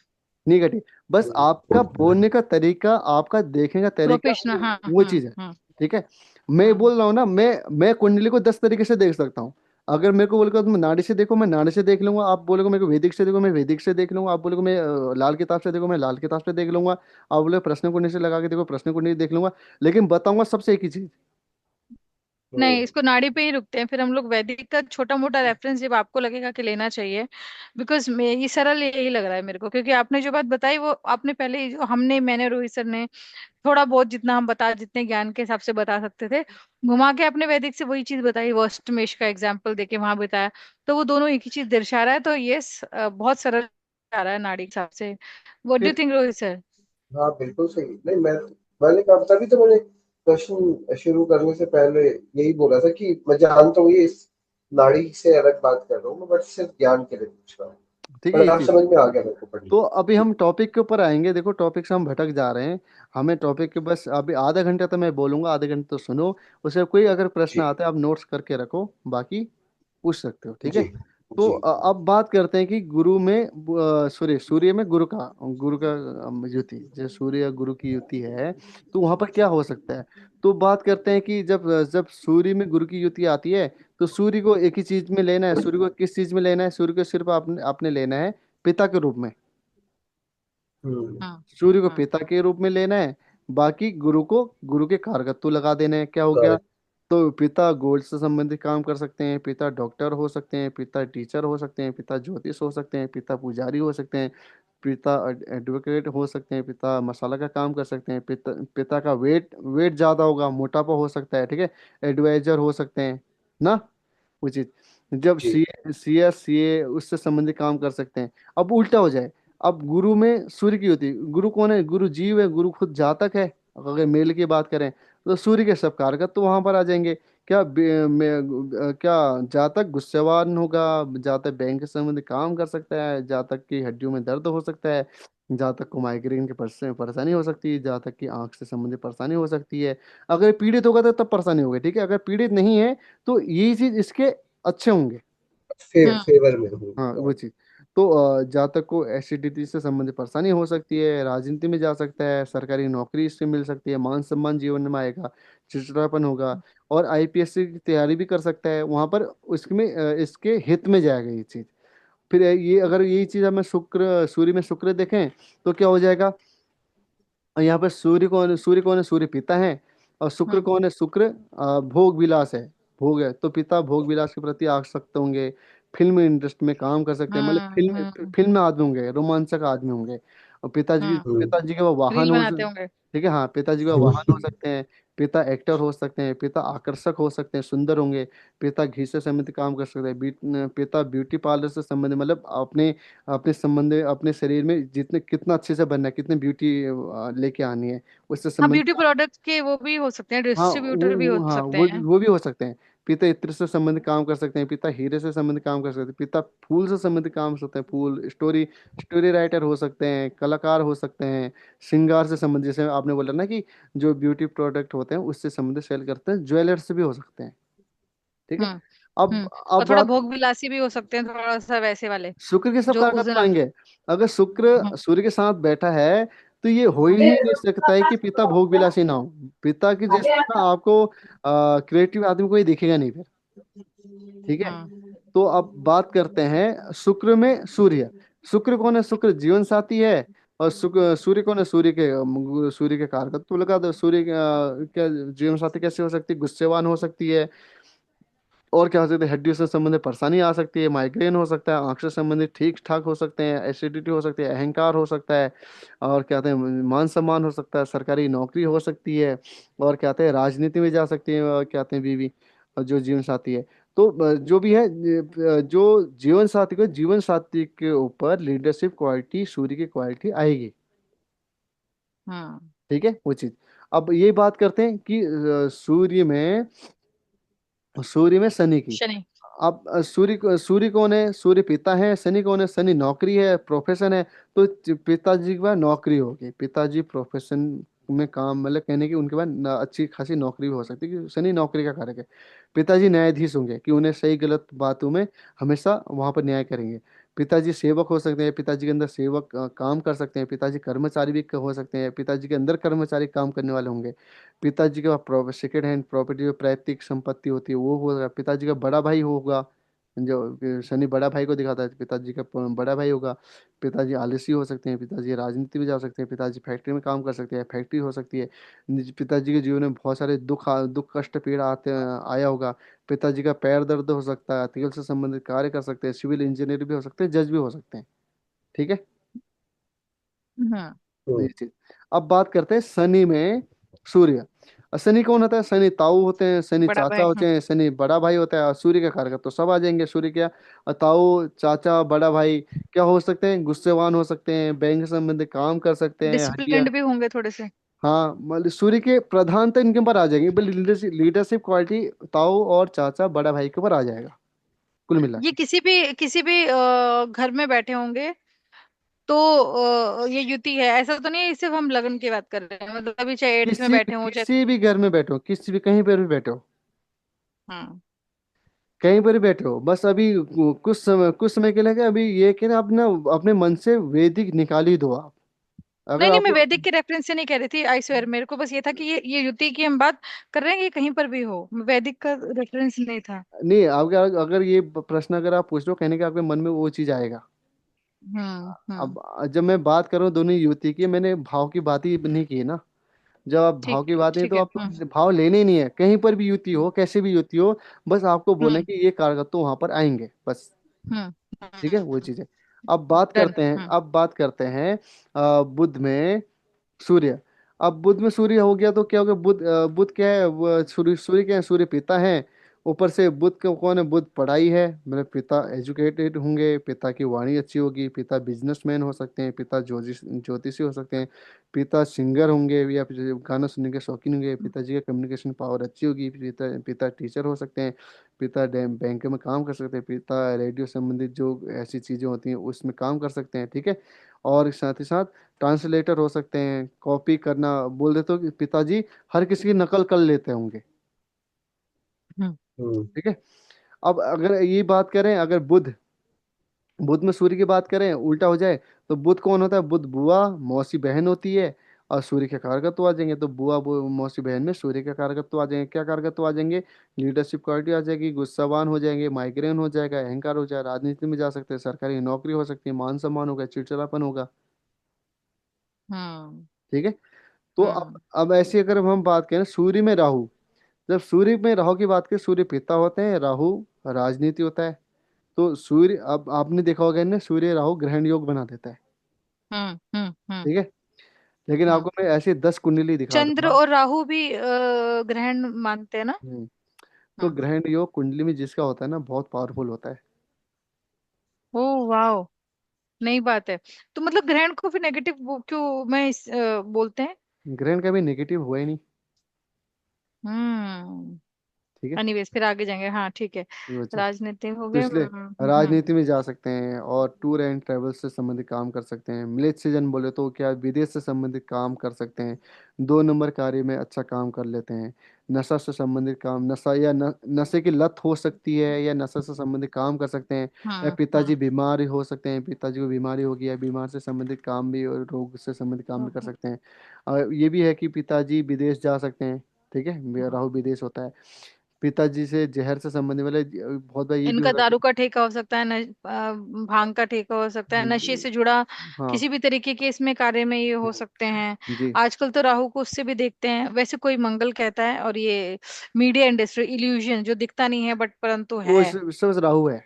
नहीं घटी। बस आपका बोलने का तरीका, आपका देखने का तरीका, प्रोफेशनल, हाँ। वो चीज है। ठीक है। मैं हम्म बोल रहा हूँ ना, मैं कुंडली को 10 तरीके से देख सकता हूँ। अगर मेरे को बोलेगा तुम नाड़ी से देखो, मैं नाड़ी से देख लूंगा। आप बोलोगे मेरे को वैदिक से देखो, मैं वैदिक से देख लूंगा। आप बोलोगे मैं लाल किताब से देखो, मैं लाल किताब से देख लूंगा। आप बोले प्रश्न कुंडली से लगा के देखो, प्रश्न कुंडली देख लूंगा। लेकिन बताऊंगा सबसे एक ही चीज। नहीं, इसको नाड़ी पे ही रुकते हैं फिर हम लोग। वैदिक का छोटा मोटा रेफरेंस जब आपको लगेगा कि लेना चाहिए, बिकॉज ये सरल यही लग रहा है मेरे को, क्योंकि आपने जो बात बताई वो आपने पहले ही मैंने और रोहित सर ने थोड़ा बहुत जितना हम बता, जितने ज्ञान के हिसाब से बता सकते थे, घुमा के अपने वैदिक से वही चीज बताई, वो अष्टमेश का एग्जाम्पल देके वहां बताया। तो वो दोनों एक ही चीज दर्शा रहा है, तो ये बहुत सरल आ रहा है नाड़ी के हिसाब से। व्हाट डू यू फिर थिंक रोहित सर? हाँ बिल्कुल सही। नहीं, मैंने कहा तभी तो मैंने क्वेश्चन शुरू करने से पहले यही बोला था कि मैं जानता हूँ ये इस नाड़ी से अलग बात कर रहा हूँ मैं, बट सिर्फ ज्ञान के लिए पूछ रहा हूँ। ठीक है, पर ये आप चीज। समझ में आ गया मेरे को पढ़ी। तो अभी जी हम टॉपिक के ऊपर आएंगे। देखो टॉपिक से हम भटक जा रहे हैं। हमें टॉपिक के बस अभी आधा घंटा तो मैं बोलूंगा, आधे घंटे तो सुनो। उससे कोई अगर प्रश्न जी आता है आप नोट्स करके रखो, बाकी पूछ सकते हो, ठीक है। जी तो जी अब बात करते हैं कि गुरु में सूर्य में गुरु का युति, जो सूर्य और गुरु की युति है, तो वहां पर क्या हो सकता है। तो बात करते हैं कि जब जब सूर्य में गुरु की युति आती है, तो सूर्य को एक ही चीज में लेना है। सूर्य को किस चीज में लेना है? सूर्य को सिर्फ आपने आपने लेना है पिता के रूप में। हम्म हम्म सूर्य को हम्म पिता के रूप में लेना है। बाकी गुरु को गुरु के कारकत्व लगा देने हैं। क्या हो गया? करेक्ट तो पिता गोल्ड से संबंधित काम कर सकते हैं, पिता डॉक्टर हो सकते हैं, पिता टीचर हो सकते हैं, पिता ज्योतिष हो सकते हैं, पिता पुजारी हो सकते हैं, पिता एडवोकेट हो सकते हैं, पिता मसाला का काम कर सकते हैं, पिता का वेट वेट ज्यादा होगा, मोटापा हो सकता है, ठीक है। एडवाइजर हो सकते हैं ना, उचित। जब जी सी ए उससे संबंधित काम कर सकते हैं। अब उल्टा हो जाए, अब गुरु में सूर्य की होती है। गुरु कौन है? गुरु जीव है, गुरु खुद जातक है। अगर मेल की बात करें तो सूर्य के सब कारकत्व तो वहां पर आ जाएंगे। क्या जातक गुस्सेवान होगा? जातक बैंक के संबंधी काम कर सकता है, जातक की हड्डियों में दर्द हो सकता है, जातक को माइग्रेन की परेशानी हो सकती है, जातक की आंख से संबंधित परेशानी हो सकती है। अगर पीड़ित होगा तो तब परेशानी होगी, ठीक है। अगर पीड़ित नहीं है तो ये चीज इसके अच्छे होंगे। हम्म फेवर में हूँ। हाँ, वो हाँ, चीज। तो जातक को एसिडिटी से संबंधित परेशानी हो सकती है, राजनीति में जा सकता है, सरकारी नौकरी इससे मिल सकती है, मान सम्मान जीवन में आएगा, चिड़चिड़ापन होगा। और आईपीएससी की तैयारी भी कर सकता है वहां पर। उसमें इसके हित में जाएगा ये चीज। फिर ये अगर यही चीज हमें सूर्य में शुक्र देखें तो क्या हो जाएगा? और यहाँ पर सूर्य कौन है? सूर्य पिता है। और शुक्र हम्म कौन है? शुक्र भोग विलास है, भोग है। तो पिता भोग विलास के प्रति आसक्त होंगे, फिल्म इंडस्ट्री में काम कर सकते हैं, मतलब फिल्म हम्म फिल्म में आदमी होंगे, रोमांचक आदमी होंगे। और हम्म हम्म, पिताजी के वो वाहन रील हो बनाते होंगे। ठीक है, हाँ, पिताजी का वाहन हो हम्म, सकते हैं। पिता एक्टर हो सकते हैं, पिता आकर्षक हो सकते हैं, सुंदर होंगे। पिता घी से संबंधित काम कर सकते हैं, पिता ब्यूटी पार्लर से संबंधित, मतलब अपने अपने संबंध अपने शरीर में जितने कितना अच्छे से बनना है, कितने ब्यूटी लेके आनी है, उससे हाँ, संबंधित ब्यूटी काम। प्रोडक्ट्स के वो भी हो सकते हैं, हाँ डिस्ट्रीब्यूटर भी हो हाँ, सकते वो हैं। वो भी हो सकते हैं। पिता इत्र से संबंधित काम कर सकते हैं, पिता हीरे से संबंधित काम कर सकते हैं, पिता फूल से संबंधित काम कर सकते हैं, फूल स्टोरी स्टोरी राइटर हो सकते हैं, कलाकार हो सकते हैं, श्रृंगार से संबंधित, जैसे आपने बोला ना कि जो ब्यूटी प्रोडक्ट होते हैं उससे संबंधित सेल करते हैं, ज्वेलर्स भी हो सकते हैं। ठीक है। हम्म। अब हम्म। अब और थोड़ा बात, भोग विलासी भी हो सकते हैं, थोड़ा सा वैसे वाले शुक्र के सब जो उस दिन कारकत्व आएंगे। अगर शुक्र हम्म। सूर्य के साथ बैठा है तो ये हो ही नहीं सकता है कि पिता भोग विलासी ना हो। पिता के जैसा ना आपको क्रिएटिव आदमी कोई दिखेगा नहीं फिर। ठीक है। हम्म। तो अब बात करते हैं शुक्र में सूर्य। शुक्र कौन है? शुक्र जीवन साथी है। और शुक्र सूर्य कौन है? सूर्य के कारक तो लगा दो। सूर्य क्या जीवन साथी कैसे हो सकती है? गुस्सेवान हो सकती है। और क्या हो सकता है? हड्डियों से संबंधित परेशानी आ सकती है, माइग्रेन हो सकता है, आंख से संबंधित ठीक ठाक हो सकते हैं, एसिडिटी हो सकती है, अहंकार हो सकता है, और क्या कहते हैं मान सम्मान हो सकता है, सरकारी नौकरी हो सकती है, और क्या कहते हैं राजनीति में जा सकती है, और क्या कहते हैं बीवी, और जो जीवन साथी है। तो जो भी है, जो जीवन साथी के ऊपर लीडरशिप क्वालिटी, सूर्य की क्वालिटी आएगी। हम्म। ठीक है वो चीज। अब ये बात करते हैं कि सूर्य में शनि की। शनि। अब सूर्य कौन है? सूर्य पिता है। शनि कौन है? शनि नौकरी है, प्रोफेशन है। तो पिताजी के पास नौकरी होगी, पिताजी प्रोफेशन में काम, मतलब कहने की उनके पास अच्छी खासी नौकरी भी हो सकती है, कि शनि नौकरी का कारक है। पिताजी न्यायाधीश होंगे, कि उन्हें सही गलत बातों में हमेशा वहां पर न्याय करेंगे। पिताजी सेवक हो सकते हैं, पिताजी के अंदर सेवक काम कर सकते हैं। पिताजी कर्मचारी भी हो सकते हैं, पिताजी के अंदर कर्मचारी काम करने वाले होंगे। पिताजी के पास सेकेंड हैंड प्रॉपर्टी जो पैतृक संपत्ति होती है वो होगा। पिताजी का बड़ा भाई होगा, जो शनि बड़ा भाई को दिखाता है, पिताजी का बड़ा भाई होगा। पिताजी आलसी हो सकते हैं, पिताजी राजनीति में जा सकते हैं, पिताजी फैक्ट्री में काम कर सकते हैं, फैक्ट्री हो सकती है। पिताजी के जीवन में बहुत सारे दुख कष्ट पीड़ा आते आया होगा। पिताजी का पैर दर्द हो सकता है, तेल से संबंधित कार्य कर सकते हैं, सिविल इंजीनियर भी हो सकते हैं, जज भी हो सकते हैं। ठीक है। हम्म। ये चीज। अब बात करते हैं शनि में सूर्य। शनि कौन होता है? शनि ताऊ होते हैं, शनि बड़ा चाचा भाई। होते हैं, शनि बड़ा भाई होता है। और सूर्य का कारक तो सब आ जाएंगे। सूर्य क्या? ताऊ, चाचा, बड़ा भाई क्या हो सकते हैं? गुस्सेवान हो सकते हैं, बैंक से संबंधित काम कर सकते हैं, हड्डियां। डिसिप्लिन्ड भी होंगे थोड़े से। हाँ, मतलब सूर्य के प्रधानता इनके ऊपर आ जाएंगे, बल्कि लीडरशिप लीडरशिप क्वालिटी ताऊ और चाचा बड़ा भाई के ऊपर आ जाएगा, कुल मिला ये के। किसी भी घर में बैठे होंगे तो ये युति है, ऐसा तो नहीं है सिर्फ हम लगन की बात कर रहे हैं, मतलब अभी चाहे एट्थ में बैठे हो चाहे। किसी भी घर में बैठो, किसी भी कहीं पर भी बैठो, हम्म। कहीं पर भी बैठे हो, बस अभी कुछ समय के लिए क्या, अभी ये कि ना अपना अपने मन से वैदिक निकाल ही दो आप। अगर नहीं नहीं, आप, मैं वैदिक के रेफरेंस से नहीं कह रही थी, आई स्वेयर, मेरे को बस ये था कि ये युति की हम बात कर रहे हैं, ये कहीं पर भी हो, वैदिक का रेफरेंस नहीं था। नहीं, अगर अगर ये प्रश्न अगर आप पूछ लो, कहने के आपके मन में वो चीज आएगा। हम्म। अब जब मैं बात करूं दोनों युवती की, मैंने भाव की बात ही नहीं की ना। जब आप भाव ठीक की बात नहीं, ठीक तो है। आपको भाव लेने ही नहीं है, कहीं पर भी युति हो, कैसे भी युति हो। बस आपको बोले हम्म। कि ये कारगर तो वहां पर आएंगे बस। हम्म। ठीक है वो चीज है। अब बात डन। करते हैं, अब बात करते हैं बुध में सूर्य। अब बुध में सूर्य हो गया तो क्या हो गया? बुध क्या है? वो सूर्य क्या है? सूर्य पिता है। ऊपर से बुध का कौन है? बुध पढ़ाई है, मतलब पिता एजुकेटेड होंगे, पिता की वाणी अच्छी होगी, पिता बिजनेसमैन हो सकते हैं, पिता ज्योतिषी हो सकते हैं, पिता सिंगर होंगे या फिर गाना सुनने के शौकीन होंगे, पिताजी का कम्युनिकेशन पावर अच्छी होगी, पिता पिता टीचर हो सकते हैं, पिता बैंक में काम कर सकते हैं, पिता रेडियो संबंधित जो ऐसी चीज़ें होती हैं उसमें काम कर सकते हैं। ठीक है। और साथ ही साथ ट्रांसलेटर हो सकते हैं, कॉपी करना बोल देते हो कि पिताजी हर किसी की नकल कर लेते होंगे। हम्म। हम्म। ठीक है। अब अगर ये बात करें, अगर बुध बुध में सूर्य की बात करें, उल्टा हो जाए, तो बुध कौन होता है? बुध बुआ, मौसी, बहन होती है। और सूर्य के कारकत्व आ जाएंगे, तो मौसी, बहन में सूर्य के कारकत्व आ जाएंगे। क्या कारकत्व आ जाएंगे? लीडरशिप क्वालिटी आ जाएगी, गुस्सावान हो जाएंगे, माइग्रेन हो जाएगा, अहंकार हो जाएगा, राजनीति में जा सकते हैं, सरकारी नौकरी हो सकती है, मान सम्मान होगा, चिड़चिड़ापन होगा। हम्म। ठीक है। तो हम्म। अब ऐसी अगर हम बात करें सूर्य में राहु। जब सूर्य में राहु की बात करें, सूर्य पिता होते हैं, राहु राजनीति होता है। तो सूर्य, अब आपने देखा होगा ना, सूर्य राहु ग्रहण योग बना देता है। हम्म। हम्म। हम्म। ठीक है। लेकिन हम्म। आपको मैं ऐसी 10 कुंडली दिखा चंद्र दूंगा। और राहु भी ग्रहण मानते हैं ना। हम्म। तो हम्म। ग्रहण योग कुंडली में जिसका होता है ना, बहुत पावरफुल होता है। ओ वाओ, नई बात है। तो मतलब ग्रहण को फिर नेगेटिव क्यों बोलते हैं। ग्रहण कभी नेगेटिव हुआ ही नहीं। हम्म। ठीक है। एनीवेज फिर आगे जाएंगे, हाँ ठीक है। ये बच्चा, राजनीति हो तो गए। इसलिए राजनीति में जा सकते हैं और टूर एंड ट्रेवल से संबंधित काम कर सकते हैं। मिलेज सीजन बोले तो क्या विदेश से संबंधित काम कर सकते हैं। 2 नंबर कार्य में अच्छा काम कर लेते हैं। नशा से संबंधित काम, नशा या नशे की लत हो सकती है, या नशा से संबंधित काम कर सकते हैं। या पिताजी बीमार हो सकते हैं, पिताजी को बीमारी होगी, या बीमार से संबंधित काम भी और रोग से संबंधित काम भी कर सकते हैं। और ये भी है कि पिताजी विदेश जा सकते हैं। ठीक है, राहु विदेश होता है। पिताजी से जहर से संबंधित वाले बहुत बार ये भी हो इनका जाता दारू का ठेका हो सकता है, भांग का ठेका हो सकता है, नशे है। से जुड़ा हाँ किसी भी तरीके के इसमें कार्य में ये हो सकते हैं। जी। आजकल तो राहु को उससे भी देखते हैं, वैसे कोई मंगल कहता है, और ये मीडिया इंडस्ट्री इल्यूजन जो दिखता नहीं है बट परंतु वो है। इस समय राहु है।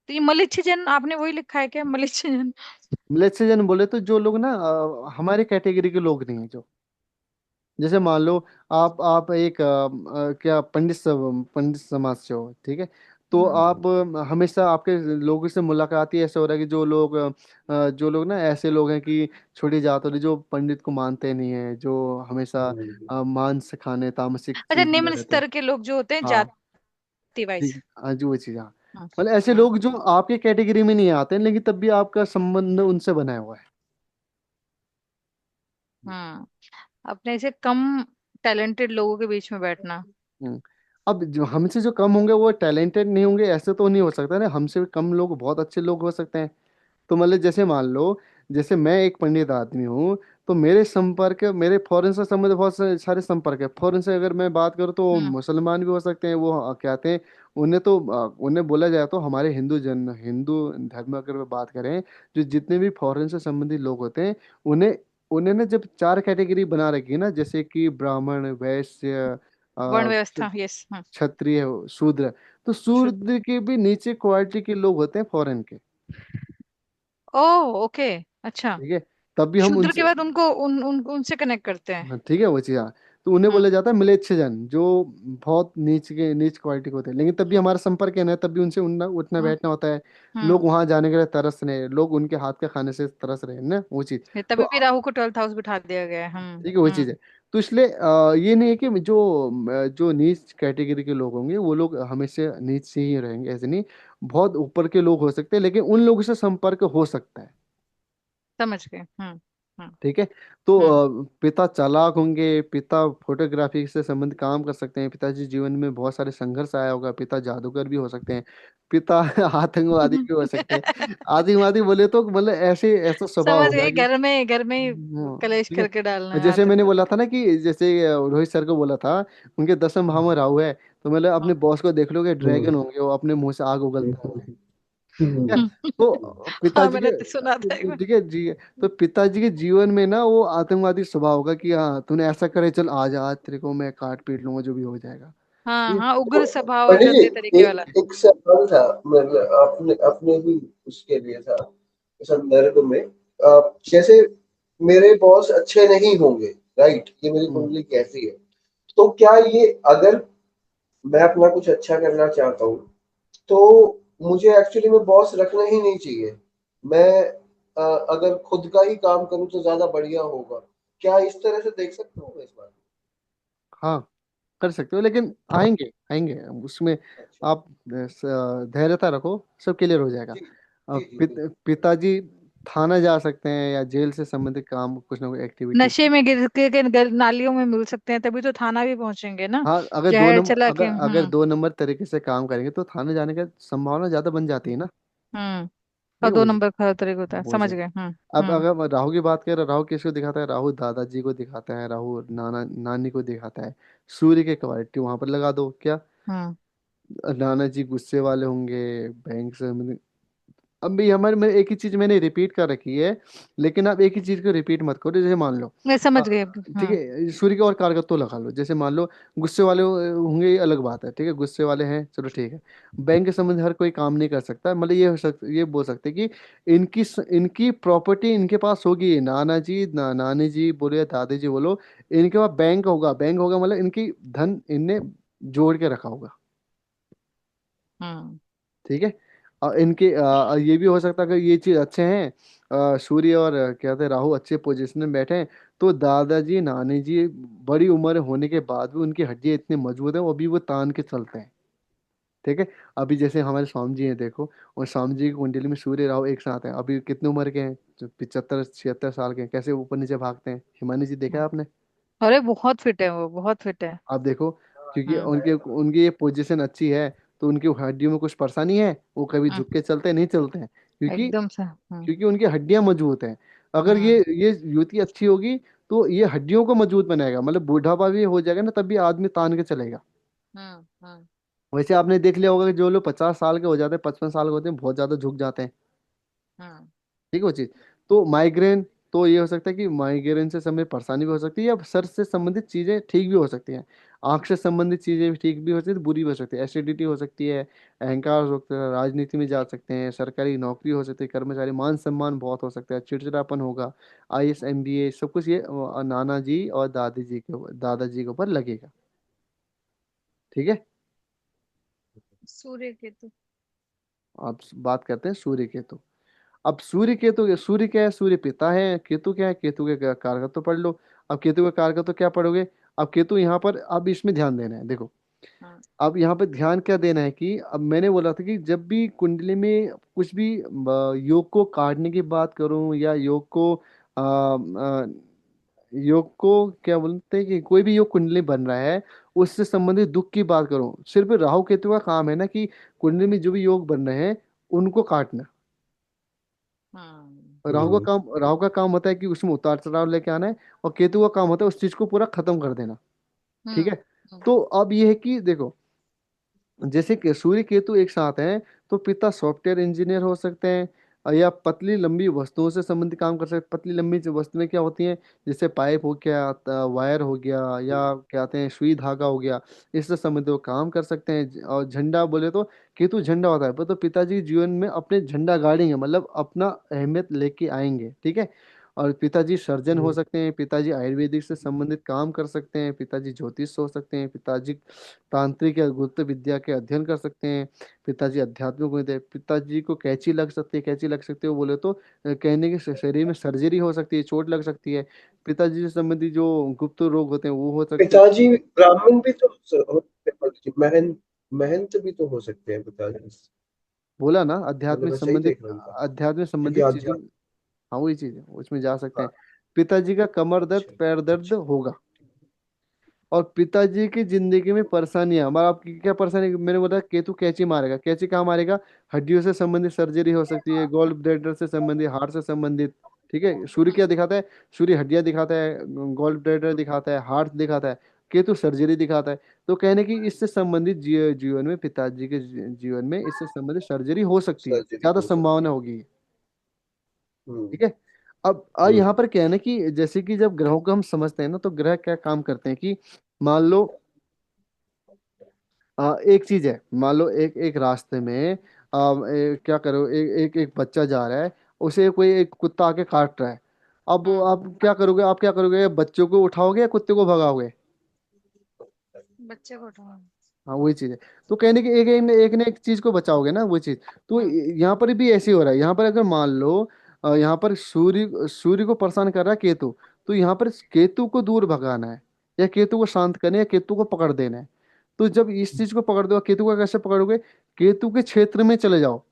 तो ये मलिच्छ जन आपने वही लिखा है क्या, मलिच्छ जन? मिलेच्छ बोले तो जो लोग ना हमारे कैटेगरी के लोग नहीं है, जो जैसे मान लो आप एक क्या पंडित समाज से हो, ठीक है। तो आप हमेशा आपके लोगों से मुलाकात ही ऐसे हो रहा है कि जो लोग ना ऐसे लोग हैं कि छोटी जात वाले, जो पंडित को मानते नहीं है, जो हमेशा मांस खाने तामसिक अच्छा, चीज में निम्न रहते हैं। स्तर के लोग जो होते हैं, हाँ जाति वाइज। ठीक, हाँ जी वो चीज, हाँ। हम्म। मतलब ऐसे हम्म। लोग जो आपके कैटेगरी में नहीं आते हैं, लेकिन तब भी आपका संबंध उनसे बना हुआ है। हम्म। अपने से कम टैलेंटेड लोगों के बीच में बैठना। हम्म। अब जो हमसे जो कम होंगे वो टैलेंटेड नहीं होंगे, ऐसे तो नहीं हो सकता ना। हमसे भी कम लोग बहुत अच्छे लोग हो सकते हैं। तो मतलब जैसे मान लो, जैसे मैं एक पंडित आदमी हूँ, तो मेरे संपर्क, मेरे फॉरेन से संबंधित बहुत सारे संपर्क है। फॉरेन से अगर मैं बात करूँ तो वो हम्म। मुसलमान भी हो सकते हैं। वो कहते हैं, उन्हें तो उन्हें बोला जाए तो हमारे हिंदू धर्म में अगर बात करें, जो जितने भी फॉरेन से संबंधित लोग होते हैं, उन्हें उन्हें ना जब 4 कैटेगरी बना रखी है ना, जैसे कि ब्राह्मण, वैश्य, वर्ण अ, व्यवस्था, यस। क्षत्रिय, शूद्र। तो शुद्ध। शूद्र के भी नीचे क्वालिटी के लोग होते हैं फॉरेन के। ओ, ओके। अच्छा। ठीक है, तब भी हम शूद्र के उनसे, बाद उनको उनसे कनेक्ट करते हैं। हाँ ठीक है वो चीज़, हाँ। तो उन्हें हम्म। बोला जाता है मिलेच्छजन, जो बहुत नीच क्वालिटी के होते हैं, लेकिन तब भी हमारा संपर्क है ना, तब भी उनसे उठना उठना हम्म। बैठना होता है। हम्म। लोग वहां जाने के लिए तरस रहे हैं, लोग उनके हाथ का खाने से तरस रहे हैं ना, वो चीज़। ये तो तभी भी राहु को 12th हाउस बिठा दिया गया है। ठीक है, वो चीज़ है। हम्म। तो इसलिए ये नहीं है कि जो नीच कैटेगरी के लोग होंगे वो लोग हमेशा नीच से ही रहेंगे, ऐसे नहीं। बहुत ऊपर के लोग हो सकते हैं, लेकिन उन लोगों से संपर्क हो सकता है। समझ गए। हम्म। ठीक है। तो हम्म। पिता चालाक होंगे, पिता फोटोग्राफी से संबंधित काम कर सकते हैं, पिताजी जीवन में बहुत सारे संघर्ष आया होगा, पिता जादूगर भी हो सकते हैं, पिता आतंकवादी भी हो सकते हैं। आतंकवादी बोले तो मतलब ऐसे ऐसा स्वभाव समझ होगा गए, कि, घर में ही कलेश ठीक करके डालना है। है जैसे मैंने आतंक। बोला था ना कि जैसे रोहित सर को बोला था, उनके 10वें भाव में राहु है, तो मतलब अपने बॉस को देख लोगे, ड्रैगन होंगे, वो अपने मुंह से आग उगलते होंगे। ठीक है। तो हाँ, पिताजी मैंने तो सुना था एक के, बार। ठीक है जी, तो पिताजी के जीवन में ना वो आतंकवादी स्वभाव होगा कि हाँ तूने ऐसा करे, चल आज आज तेरे को मैं काट पीट लूंगा, जो भी हो जाएगा। हाँ ठीक हाँ, है। उग्र स्वभाव और पंडित गंदे जी, तरीके वाला। एक एक सवाल था, मतलब अपने अपने ही उसके लिए था, संदर्भ में। जैसे मेरे बॉस अच्छे नहीं होंगे, राइट, ये मेरी हम्म, कुंडली कैसी है, तो क्या ये, अगर मैं अपना कुछ अच्छा करना चाहता हूँ, तो मुझे एक्चुअली में बॉस रखना ही नहीं चाहिए। मैं अगर खुद का ही काम करूँ तो ज्यादा बढ़िया होगा। क्या इस तरह से देख सकता हूँ मैं इस बात हाँ कर सकते हो, लेकिन आएंगे आएंगे उसमें। को? अच्छा। आप धैर्यता रखो, सब क्लियर हो जाएगा। जी जी जी बिल्कुल। पिताजी थाना जा सकते हैं, या जेल से संबंधित काम, कुछ ना कुछ एक्टिविटी। नशे में गिर के नालियों में मिल सकते हैं, तभी तो थाना भी पहुंचेंगे ना। हाँ, अगर दो जहर नंबर चला के। अगर अगर 2 नंबर तरीके से काम करेंगे तो थाने जाने की संभावना ज्यादा बन जाती है ना। हम्म। ठीक और है, दो नंबर खरा तरीका होता है, वो समझ चीज। गए। अब अगर राहु की बात करें, राहु किसको दिखाता है? राहु दादाजी को दिखाता है, राहु नानी को दिखाता है। सूर्य के क्वालिटी वहां पर लगा दो क्या। हम्म। नाना जी गुस्से वाले होंगे, बैंक से मतलब। अब भी हमारे में एक ही चीज मैंने रिपीट कर रखी है, लेकिन आप एक ही चीज को रिपीट मत करो। जैसे मान लो, मैं अ, समझ गई। ठीक है, सूर्य के और कारकत्व लगा लो। जैसे मान लो गुस्से वाले होंगे, ये अलग बात है, ठीक है, गुस्से वाले हैं, चलो ठीक है। बैंक के संबंध हर कोई काम नहीं कर सकता, मतलब ये बोल सकते कि इनकी प्रॉपर्टी इनके पास होगी, नाना जी नानी जी बोलो या दादी जी बोलो, इनके पास बैंक होगा, मतलब इनकी धन इनने जोड़ के रखा होगा। हम्म। ठीक है। और इनके ये भी हो सकता है कि ये चीज अच्छे हैं, सूर्य और क्या कहते हैं राहु अच्छे पोजीशन में बैठे हैं, तो दादाजी नानी जी बड़ी उम्र होने के बाद भी उनकी हड्डियां इतनी मजबूत है, वो अभी वो तान के चलते हैं। ठीक है। अभी जैसे हमारे स्वामी जी हैं देखो, और स्वामी जी की कुंडली में सूर्य राहु एक साथ हैं, अभी कितने उम्र के हैं, जो 75 76 साल के हैं, कैसे ऊपर नीचे भागते हैं, हिमानी जी देखा है हम्म। आपने? अरे बहुत फिट है वो, बहुत फिट है। आप देखो, क्योंकि हम्म। उनके उनकी ये पोजीशन अच्छी है, तो उनकी हड्डियों में कुछ परेशानी है, वो कभी हम्म। झुक के चलते नहीं चलते हैं, क्योंकि एकदम से। हम्म। क्योंकि उनकी हड्डियां मजबूत हैं। अगर हम्म। ये युवती अच्छी होगी, तो ये हड्डियों को मजबूत बनाएगा, मतलब बुढ़ापा भी हो जाएगा ना, तब भी आदमी तान के चलेगा। हम्म। हम्म। वैसे आपने देख लिया होगा कि जो लोग 50 साल के हो जाते हैं, 55 साल के होते हैं, बहुत ज्यादा झुक जाते हैं। हम्म। ठीक है वो चीज। तो माइग्रेन, तो ये हो सकता है कि माइग्रेन से संबंधित परेशानी भी हो सकती है, या सर से संबंधित चीजें ठीक भी हो सकती हैं। आंख से संबंधित चीजें भी ठीक भी हो सकती है, बुरी भी हो सकती है, एसिडिटी हो सकती है, अहंकार हो सकता है, राजनीति में जा सकते हैं, सरकारी नौकरी हो सकती है, कर्मचारी मान सम्मान बहुत हो सकता है, चिड़चिड़ापन होगा, आईएएस एमबीए सब कुछ ये नाना जी और दादाजी के ऊपर लगेगा। ठीक है। सूर्य केतु। आप बात करते हैं सूर्य केतु। अब सूर्य केतु, सूर्य क्या है, सूर्य पिता है, केतु क्या है, केतु के कारक तो पढ़ लो। अब केतु के कारक तो क्या पढ़ोगे? अब केतु यहाँ पर, अब इसमें ध्यान देना है देखो। हम्म। अब यहाँ पर ध्यान क्या देना है कि अब मैंने बोला था कि जब भी कुंडली में कुछ भी योग को काटने की बात करूं, या योग को क्या बोलते हैं कि कोई भी योग कुंडली बन रहा है, उससे संबंधित दुख की बात करूं, सिर्फ राहु केतु का काम है ना कि कुंडली में जो भी योग बन रहे हैं उनको काटना। हम्म। राहु का काम होता है कि उसमें उतार चढ़ाव लेके आना है, और केतु का काम होता है उस चीज को पूरा खत्म कर देना। ठीक हम्म। है। तो अब ये है कि देखो, जैसे कि सूर्य केतु एक साथ हैं, तो पिता सॉफ्टवेयर इंजीनियर हो सकते हैं, या पतली लंबी वस्तुओं से संबंधित काम कर सकते हैं। पतली लंबी जो वस्तुएं क्या होती हैं, जैसे पाइप हो गया, वायर हो गया, या क्या कहते हैं सुई धागा हो गया, इससे संबंधित वो काम कर सकते हैं। और झंडा बोले तो केतु झंडा होता है, पर तो पिताजी जीवन में अपने झंडा गाड़ेंगे, मतलब अपना अहमियत लेके आएंगे। ठीक है। और पिताजी सर्जन हो सकते हैं, पिताजी आयुर्वेदिक से संबंधित काम कर सकते हैं, पिताजी ज्योतिष हो सकते हैं, पिताजी तांत्रिक या गुप्त विद्या के अध्ययन कर सकते हैं, पिताजी अध्यात्मिक होते हैं, पिताजी को कैंची लग सकती है, कैंची लग सकती है वो बोले तो कहने के शरीर में सर्जरी हो सकती है, चोट लग सकती है। पिताजी से संबंधित जो गुप्त रोग होते हैं वो हो सकते हैं। पिताजी ब्राह्मण भी तो हो सकते हैं, बल्कि महंत महंत भी तो हो सकते हैं पिताजी। बोला ना, मतलब आध्यात्मिक मैं सही संबंधित, देख रहा हूँ क्या? आध्यात्मिक क्योंकि संबंधित चीजों। आध्यात्म। हाँ वही चीज है, उसमें जा सकते हाँ। हैं। पिताजी का कमर दर्द, अच्छा। पैर दर्द अच्छा। होगा। और पिताजी की जिंदगी में परेशानियां, हमारा आपकी क्या परेशानी, मैंने बोला केतु कैंची मारेगा, कैंची कहाँ मारेगा? हड्डियों से संबंधित सर्जरी हो सकती है, गॉल ब्लैडर से संबंधित, हार्ट से संबंधित। ठीक है। सूर्य क्या दिखाता है? सूर्य हड्डियां दिखाता है, गॉल ब्लैडर दिखाता है, हार्ट दिखाता है, केतु सर्जरी दिखाता है। तो कहने की इससे संबंधित जीवन में, पिताजी के जीवन में इससे संबंधित सर्जरी हो सकती है, सर्जरी ज्यादा हो सकती संभावना है। होगी। हम्म। ठीक है। अब हम्म। यहाँ पर क्या है ना कि जैसे कि जब ग्रहों को हम समझते हैं ना, तो ग्रह क्या काम करते हैं कि मान लो एक चीज है, मान लो एक एक रास्ते में क्या करो, एक एक बच्चा जा रहा है, उसे कोई एक कुत्ता आके काट रहा है। अब हम्म। आप क्या करोगे, आप क्या करोगे, बच्चों को उठाओगे या कुत्ते को भगाओगे? बच्चे को उठाओ। हाँ वही चीज है। तो कहने की एक ने एक चीज को बचाओगे ना, वो चीज। तो हम्म। यहाँ पर भी ऐसे ही हो रहा है। यहाँ पर अगर मान लो यहाँ पर सूर्य को परेशान कर रहा है केतु, तो यहाँ पर केतु को दूर भगाना है, या केतु को शांत करना है, या केतु को पकड़ देना है। तो जब इस चीज को पकड़ दो, केतु को कैसे पकड़ोगे? केतु के क्षेत्र में चले जाओ।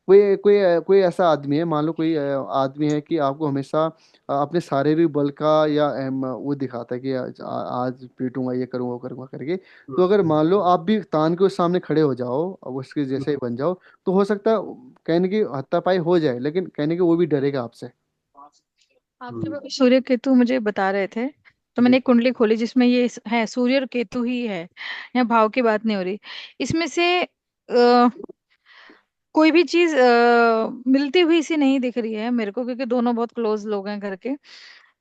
कोई ऐसा आदमी है, मान लो कोई आदमी है कि आपको हमेशा अपने शारीरिक बल का या वो दिखाता है कि आज पीटूंगा, ये करूंगा, वो करूंगा करके। तो अगर मान लो आप भी तान के उस सामने खड़े हो जाओ, अब उसके जैसे ही बन जाओ, तो हो सकता है कहने की हाथापाई हो जाए, लेकिन कहने की वो भी डरेगा आपसे। आप जब हम्म। अभी सूर्य केतु मुझे बता रहे थे, तो मैंने जी। एक कुंडली खोली जिसमें ये है, सूर्य और केतु ही है। यहाँ भाव की बात नहीं हो रही इसमें से। कोई भी चीज मिलती हुई सी नहीं दिख रही है मेरे को, क्योंकि दोनों बहुत क्लोज लोग हैं घर के।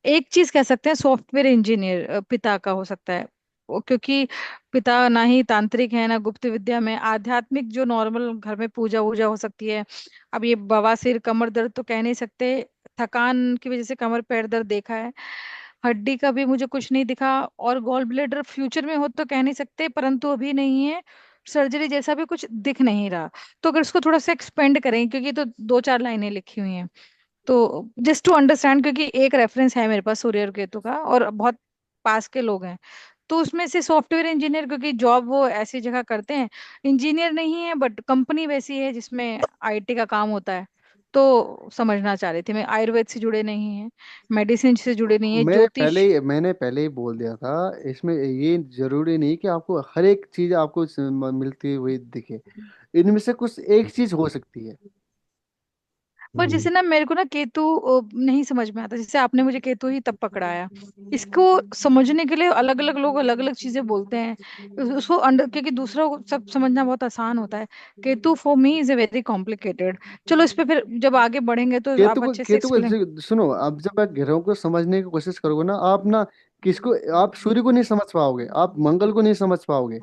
एक चीज कह सकते हैं, सॉफ्टवेयर इंजीनियर पिता का हो सकता है। क्योंकि पिता ना ही तांत्रिक है ना गुप्त विद्या में, आध्यात्मिक जो नॉर्मल घर में पूजा वूजा हो सकती है। अब ये बवासीर कमर दर्द तो कह नहीं सकते, थकान की वजह से कमर पैर दर्द देखा है। हड्डी का भी मुझे कुछ नहीं दिखा। और गॉल ब्लेडर फ्यूचर में हो तो कह नहीं सकते, परंतु अभी नहीं है। सर्जरी जैसा भी कुछ दिख नहीं रहा। तो अगर इसको थोड़ा सा एक्सपेंड करें, क्योंकि तो दो चार लाइनें लिखी हुई हैं, तो जस्ट टू अंडरस्टैंड, क्योंकि एक रेफरेंस है मेरे पास सूर्य और केतु का, और बहुत पास के लोग हैं, तो उसमें से सॉफ्टवेयर इंजीनियर, क्योंकि जॉब वो ऐसी जगह करते हैं, इंजीनियर नहीं है बट कंपनी वैसी है जिसमें आईटी का काम होता है। तो समझना चाह रही थी मैं, आयुर्वेद से जुड़े नहीं है, मेडिसिन से जुड़े नहीं है, ज्योतिष। मैंने पहले ही बोल दिया था, इसमें ये जरूरी नहीं कि आपको हर एक चीज आपको मिलती हुई दिखे, इनमें से कुछ एक चीज हो सकती है। पर जैसे ना मेरे को ना केतु नहीं समझ में आता, जैसे आपने मुझे केतु ही तब पकड़ाया। इसको समझने के लिए अलग अलग लोग अलग अलग चीजें बोलते हैं, उसको अंडर, क्योंकि दूसरों को सब समझना बहुत आसान होता है। Ketu for me is a very complicated. चलो इस पे फिर जब आगे बढ़ेंगे तो आप अच्छे से एक्सप्लेन। सुनो, अब जब आप ग्रहों को समझने की कोशिश करोगे ना, आप ना किसको, आप सूर्य को नहीं समझ पाओगे, आप मंगल को नहीं समझ पाओगे।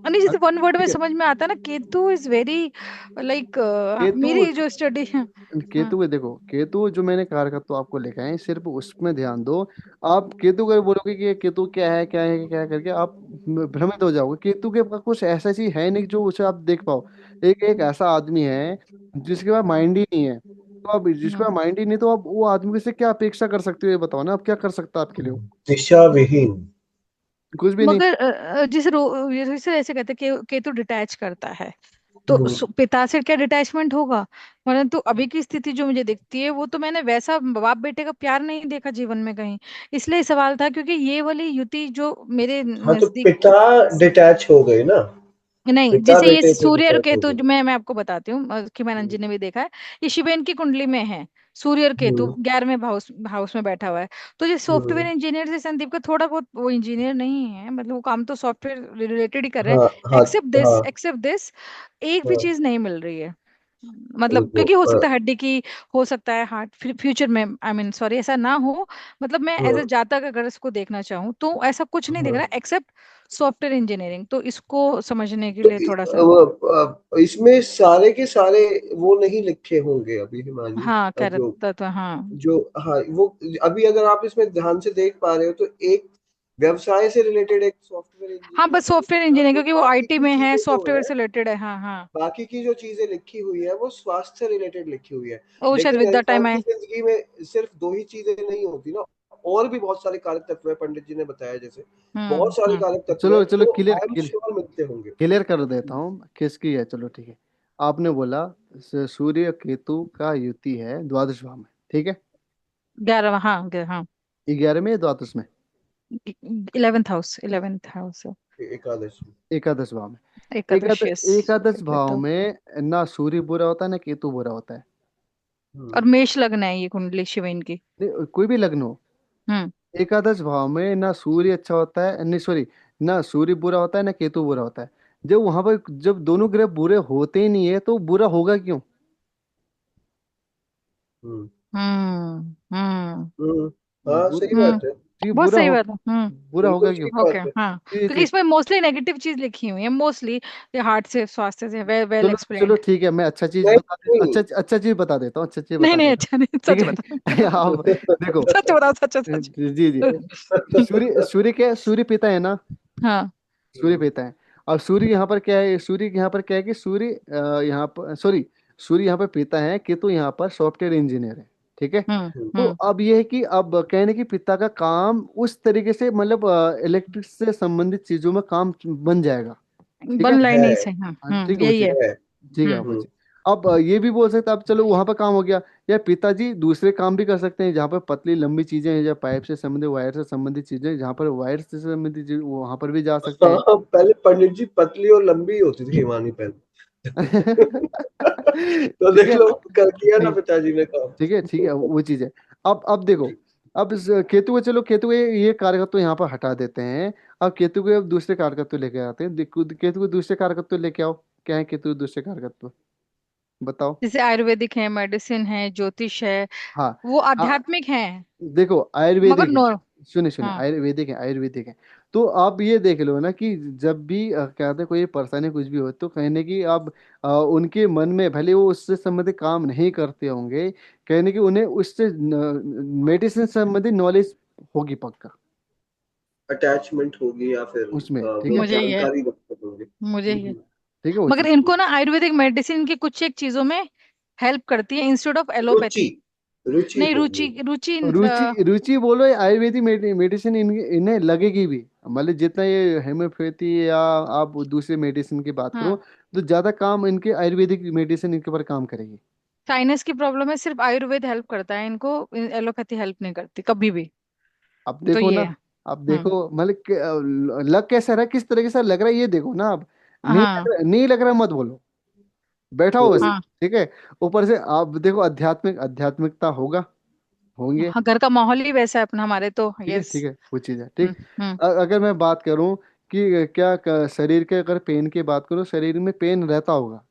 नहीं, जैसे वन वर्ड में ठीक है। समझ में आता है ना, Ketu is very like, Ketu मेरी जो स्टडी है। हाँ। केतु को देखो, केतु जो मैंने कारकत्व आपको लिखा है सिर्फ उसमें ध्यान दो। आप केतु को बोलोगे कि ये केतु क्या है करके आप भ्रमित हो जाओगे। केतु के पास कुछ ऐसा चीज है नहीं जो उसे आप देख पाओ। एक एक ऐसा आदमी है जिसके पास माइंड ही नहीं है, तो आप जिसके पास हम्म। माइंड ही नहीं, तो आप वो आदमी से क्या अपेक्षा कर सकते हो, ये बताओ ना, आप क्या कर सकता है आपके लिए वो? दिशा विहीन। कुछ भी नहीं। मगर जैसे ऐसे कहते हैं कि केतु डिटैच करता है, तो हम्म, पिता से क्या डिटैचमेंट होगा? परंतु अभी की स्थिति जो मुझे दिखती है, वो तो मैंने वैसा बाप बेटे का प्यार नहीं देखा जीवन में कहीं। इसलिए सवाल था, क्योंकि ये वाली युति जो मेरे हाँ तो नजदीक। पिता डिटैच हो गए ना, नहीं, पिता जैसे ये बेटे से सूर्य और डिटैच हो केतु गए। जो मैं आपको बताती हूँ, कि मैंने हम्म, जी ने भी देखा है। ये शिवेन की कुंडली में है, सूर्य और केतु हम्म, 11वें हाउस हाउस में बैठा हुआ है। तो ये सॉफ्टवेयर हम्म, इंजीनियर से संदीप का थोड़ा बहुत, वो इंजीनियर नहीं है, मतलब वो काम तो सॉफ्टवेयर रिलेटेड ही कर रहे हाँ, हैं। हाँ, एक्सेप्ट दिस, हाँ, एक्सेप्ट दिस, एक भी हाँ, चीज नहीं मिल रही है। मतलब रुको, क्योंकि हो सकता है हड्डी की, हो सकता है हार्ट, फ्यूचर में, आई मीन सॉरी, ऐसा ना हो। मतलब मैं एज हाँ, अ जातक अगर इसको देखना चाहूँ तो ऐसा कुछ नहीं दिख हाँ। रहा एक्सेप्ट सॉफ्टवेयर इंजीनियरिंग। तो इसको समझने के तो लिए थोड़ा सा। इसमें सारे के सारे वो नहीं लिखे होंगे अभी हिमानी, हाँ, कह जो रहा था, हाँ। जो हाँ वो, अभी अगर आप इसमें ध्यान से देख पा रहे हो तो एक व्यवसाय से रिलेटेड एक सॉफ्टवेयर हाँ, इंजीनियर बस का लिख सॉफ्टवेयर दिया, इंजीनियरिंग, और क्योंकि वो बाकी आईटी की में है, चीजें जो सॉफ्टवेयर है, से रिलेटेड है, हाँ हाँ। बाकी की जो चीजें लिखी हुई है वो स्वास्थ्य से रिलेटेड लिखी हुई है। ओ शायद लेकिन विद द इंसान टाइम की है। जिंदगी में सिर्फ दो ही चीजें नहीं होती ना, और भी बहुत सारे कारक तत्व है, पंडित जी ने बताया जैसे, बहुत सारे हम्म। कारक तत्व है चलो चलो, जो clear I am clear sure मिलते होंगे। क्लियर कर देता हूँ किसकी है, चलो ठीक है। आपने बोला सूर्य केतु का युति है द्वादश भाव में, ठीक है। 11, हाँ हाँ। 11 में या द्वादश में? 11th house, 11th house. एकादश में। एकादश भाव में। एकादश, यस। एकादश देख भाव लेता हूँ। में ना सूर्य बुरा होता है ना केतु बुरा होता है। और हम्म, मेष लग्न है ये कुंडली शिवेन की। कोई भी लग्न हो, हम्म। एकादश भाव में ना सूर्य अच्छा होता है, नहीं सॉरी, ना सूर्य बुरा होता है ना केतु बुरा होता है। जब वहां पर जब दोनों ग्रह बुरे होते ही नहीं है तो बुरा होगा क्यों? हम्म, हम्म। हम्म, हाँ सही हम्म। बात है, जी बहुत बुरा सही हो, बात है। हम्म। बुरा होगा बिल्कुल क्यों? ठीक ओके, बात है। हाँ, जी क्योंकि जी। इसमें मोस्टली नेगेटिव चीज लिखी हुई है, मोस्टली ये हार्ट से, स्वास्थ्य से, वेल वेल चलो चलो एक्सप्लेन्ड। ठीक है, मैं अच्छा चीज नहीं, बता दे, नहीं। अच्छा अच्छा चीज बता देता हूँ, अच्छा चीज नहीं बता नहीं, देता हूँ। अच्छा नहीं, ठीक सच बता। है। आप देखो, सच बताओ, सच सच। जी जी, सूर्य पिता है ना, हाँ। सूर्य पिता है। अब सूर्य यहाँ पर क्या है, सूर्य यहाँ पर क्या है कि सूर्य यहाँ पर सॉरी, सूर्य यहाँ पर पिता है, केतु यहाँ पर सॉफ्टवेयर इंजीनियर है, ठीक है। हम्म। तो हम्म। अब ये है कि अब कहने की पिता का काम उस तरीके से, मतलब इलेक्ट्रिक से संबंधित चीजों में काम बन जाएगा, ठीक है। वन लाइन है। ही से, हाँ, हाँ, ठीक है यही मुझे, है। है। ठीक है हम्म। मुझे। अब ये भी बोल सकते हैं, अब चलो वहां पर काम हो गया, या पिताजी दूसरे काम भी कर सकते हैं जहाँ पर पतली लंबी चीजें हैं, या पाइप से संबंधित, वायर से संबंधित चीजें, जहाँ पर वायर से संबंधित चीज वहां पर भी जा सकते हैं। हाँ, पहले पंडित जी पतली और लंबी होती थी हिमानी पहले। तो ठीक देख है लो, कर किया ना ठीक, पिताजी ने काम। ठीक है वो चीज है। अब देखो, अब इस केतु को, चलो केतु के ये कारकत्व यहाँ पर हटा देते हैं। अब केतु के अब दूसरे कारकत्व लेके आते हैं, केतु के दूसरे कारकत्व लेके आओ। क्या है केतु के दूसरे कारकत्व, बताओ। जैसे आयुर्वेदिक है, मेडिसिन है, ज्योतिष है, हाँ वो हाँ, आध्यात्मिक है। देखो मगर आयुर्वेदिक है, नो। सुनिए सुनिए, हाँ। आयुर्वेदिक है, आयुर्वेदिक है। तो आप ये देख लो ना कि जब भी क्या कहते हैं, कोई परेशानी कुछ भी हो तो कहने की आप उनके मन में भले वो उससे संबंधित काम नहीं करते होंगे, कहने की उन्हें उससे मेडिसिन संबंधित नॉलेज होगी पक्का अटैचमेंट होगी या फिर उसमें, ठीक वो है। मुझे ही है, जानकारी रखते होंगे। मुझे ही है। ठीक है वो मगर चीज, इनको ना आयुर्वेदिक मेडिसिन की कुछ एक चीजों में हेल्प करती है इंस्टेड ऑफ रुचि, एलोपैथी। रुचि नहीं, रुचि होगी। रुचि रुचि रुचि बोलो या आयुर्वेदिक मेडिसिन इन्हें लगेगी भी। मतलब जितना ये हेम्योपैथी या आप दूसरे मेडिसिन की बात करो, हाँ, तो ज्यादा काम इनके आयुर्वेदिक मेडिसिन इनके ऊपर काम करेगी। साइनस की प्रॉब्लम है, सिर्फ आयुर्वेद हेल्प करता है इनको, एलोपैथी हेल्प नहीं करती कभी भी। अब तो देखो ये ना, है। अब हम्म। देखो मतलब लग कैसा रहा है, किस तरीके से लग रहा है, ये देखो ना अब। हाँ नहीं लग रहा मत बोलो, बैठा हो बस। हम्म, हाँ ठीक है। ऊपर से आप देखो आध्यात्मिकता होगा, होंगे। हाँ, घर का माहौल ही वैसा है अपना हमारे तो, ठीक है, यस। ठीक है, वो चीज़ है ठीक। हम्म। अगर मैं बात करूं कि क्या शरीर के अगर पेन की बात करूं, शरीर में पेन रहता होगा।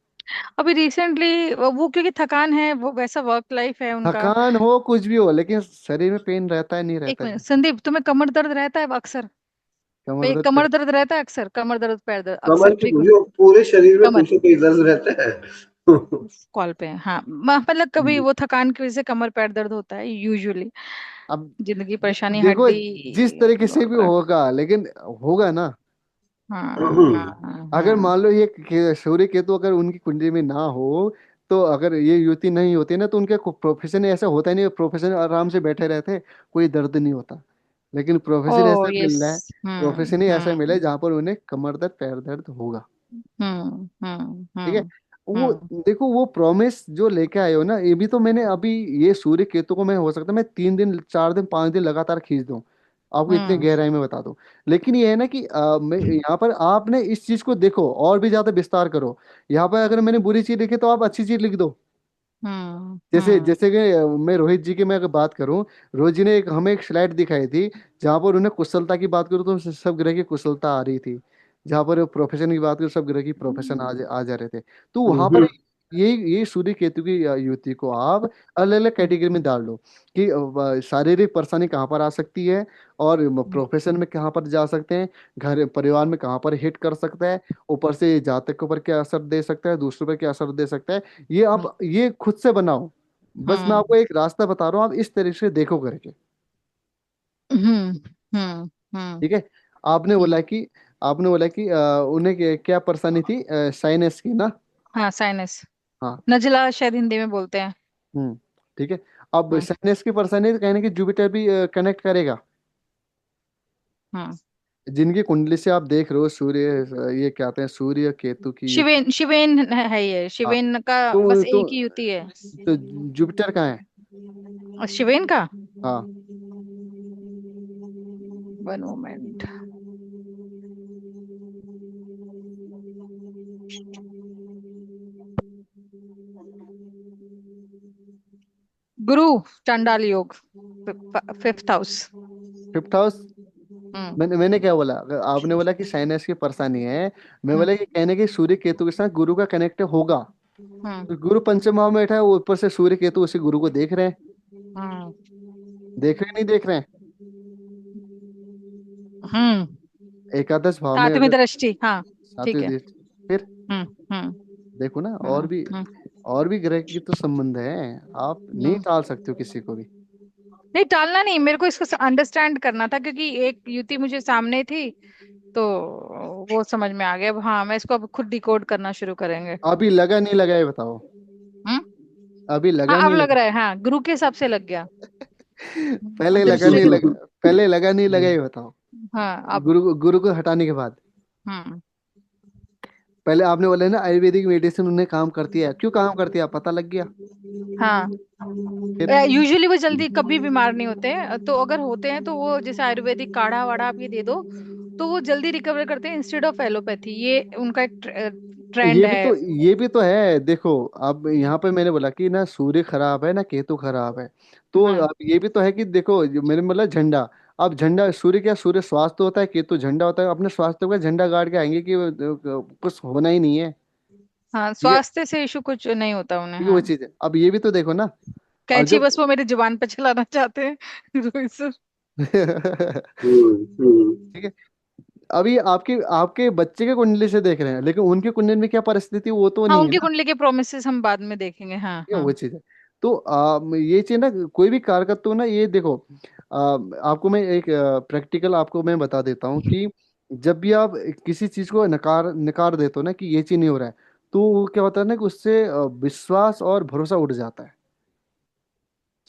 अभी रिसेंटली वो क्योंकि थकान है, वो वैसा वर्क लाइफ है उनका। थकान हो कुछ भी हो, लेकिन शरीर में पेन रहता है नहीं एक रहता मिनट है। संदीप, तुम्हें कमर दर्द रहता है अक्सर? कमर दर्द कमर दर्द रहता है अक्सर, कमर दर्द, पैर दर्द कमर अक्सर की फ्रीक्वेंट? मुझे पूरे शरीर में कमर, पूछो कहीं दर्द रहता है। कॉल पे है, हाँ। मतलब कभी वो थकान की वजह से कमर पैर दर्द होता है यूजुअली। अब जिंदगी परेशानी, देखो, हड्डी जिस तरीके से भी वगैरह। होगा, लेकिन होगा ना। हाँ हाँ हाँ अगर हाँ। मान लो ये सूर्य केतु अगर उनकी कुंडली में ना हो, तो अगर ये युति नहीं होती ना, तो उनके प्रोफेशन ऐसा होता ही नहीं, प्रोफेशन आराम से बैठे रहते, कोई दर्द नहीं होता। लेकिन ओ प्रोफेशन ऐसा यस। मिल रहा है, हम्म प्रोफेशन ही ऐसा मिला है हम्म जहां पर उन्हें कमर दर्द पैर दर्द होगा। ठीक है। वो हम्म। देखो, वो प्रॉमिस जो लेके आए हो ना, ये भी तो मैंने अभी, ये सूर्य केतु को मैं हो सकता है मैं 3 दिन 4 दिन 5 दिन लगातार खींच दूं, आपको इतने हम्म गहराई में बता दूं। लेकिन ये है ना कि मैं यहाँ पर आपने इस चीज को देखो और भी ज्यादा विस्तार करो। यहाँ पर अगर मैंने बुरी चीज लिखी तो आप अच्छी चीज लिख दो। जैसे हम्म जैसे कि मैं रोहित जी की मैं अगर बात करूं, रोहित जी ने हमें एक स्लाइड दिखाई थी, जहां पर उन्हें कुशलता की बात करूं तो सब ग्रह की कुशलता आ रही थी। जहां पर प्रोफेशन की बात करूं, सब ग्रह की प्रोफेशन आ जा रहे थे। तो वहां पर ये सूर्य केतु की युति को आप अलग अलग कैटेगरी में डाल लो कि शारीरिक परेशानी कहाँ पर आ सकती है, और प्रोफेशन में कहाँ पर जा सकते हैं, घर परिवार में कहाँ पर हिट कर सकता है, ऊपर से जातक के ऊपर क्या असर दे सकता है, दूसरों पर क्या असर दे सकता है। ये आप ये खुद से बनाओ। बस मैं हम्म आपको एक रास्ता बता रहा हूँ, आप इस तरीके से देखो करके। हम्म हम्म हम्म ठीक है। आपने हम्म। बोला कि आपने बोला कि उन्हें क्या परेशानी थी, साइनस की ना। हाँ, साइनस, हाँ। नजला शायद हिंदी में बोलते हैं। हम्म। ठीक है। अब हम्म साइनस की परेशानी तो कहने की जुपिटर भी कनेक्ट करेगा। हम्म। जिनकी कुंडली से आप देख रहे हो सूर्य, ये क्या कहते हैं, सूर्य केतु की युति। शिवेन, शिवेन है ये, हाँ। शिवेन का तो बस तो एक ही युति है। तो जुपिटर कहाँ है? और शिवेन का, हाँ। One moment. Guru, Chandal Yoga, fifth house. Fifth house. Hmm मैंने क्या बोला, अगर आपने बोला कि साइनस की परेशानी है, मैं हम्म बोला कि कहने की सूर्य केतु के साथ गुरु का कनेक्ट होगा। हम्म तो गुरु पंचम भाव में बैठा है, वो ऊपर से सूर्य केतु उसी गुरु को देख रहे हैं। हम्म देख रहे हैं, नहीं देख रहे हैं? हम्म। एकादश भाव में सातवीं अगर दृष्टि, हाँ। सातवें ठीक है। दृष्टि, फिर हम्म। देखो ना, हम्म हम्म। और भी ग्रह की तो संबंध है। आप नहीं हम्म। टाल सकते हो किसी को भी। नहीं, टालना नहीं, मेरे को इसको अंडरस्टैंड करना था क्योंकि एक युति मुझे सामने थी, तो वो समझ में आ गया। अब हाँ, मैं इसको अब खुद डिकोड करना शुरू करेंगे। अभी लगा नहीं लगा, ये बताओ। हम्म। अभी लगा हाँ, अब नहीं लग लगा। रहा है, हाँ, गुरु के हिसाब से लग गया। पहले लगा दूसरे नहीं के, लगा, पहले लगा नहीं लगा, ये बताओ। हाँ अब। गुरु को हटाने के बाद। हम्म। पहले आपने बोला ना आयुर्वेदिक मेडिसिन उन्हें काम करती है, क्यों काम करती है पता लग गया। हाँ, फिर यूजुअली वो जल्दी कभी बीमार नहीं होते हैं, तो अगर होते हैं तो वो जैसे आयुर्वेदिक काढ़ा वाढ़ा आप ये दे दो, तो वो जल्दी रिकवर करते हैं इंस्टेड ऑफ एलोपैथी। ये उनका एक ट्रेंड है। ये भी तो है, देखो। अब यहाँ पे मैंने बोला कि ना सूर्य खराब है ना केतु खराब है। तो हम्म। अब ये भी तो है कि देखो, जो मैंने बोला झंडा। अब झंडा सूर्य, क्या सूर्य स्वास्थ्य होता है, केतु झंडा होता है, अपने स्वास्थ्य का झंडा गाड़ के आएंगे कि कुछ होना ही नहीं है। हाँ, ठीक है। स्वास्थ्य से इशू कुछ नहीं होता उन्हें, ठीक है, वो हाँ। चीज है। अब ये भी तो देखो ना। अब कैंची जब बस वो मेरी जुबान पे चलाना चाहते हैं रोहित सर। ठीक है। अभी आपके आपके बच्चे के कुंडली से देख रहे हैं, लेकिन उनके कुंडली में क्या परिस्थिति, वो तो हाँ, नहीं है उनकी ना। कुंडली के प्रोमिसेस हम बाद में देखेंगे, हाँ ये हाँ। वो चीज है। तो ये चीज ना, कोई भी कारकत्व ना, ये देखो। आपको मैं एक प्रैक्टिकल आपको मैं बता देता हूँ कि जब भी आप किसी चीज को नकार नकार देते हो ना, कि ये चीज नहीं हो रहा है, तो वो क्या होता है ना कि उससे विश्वास और भरोसा उठ जाता है।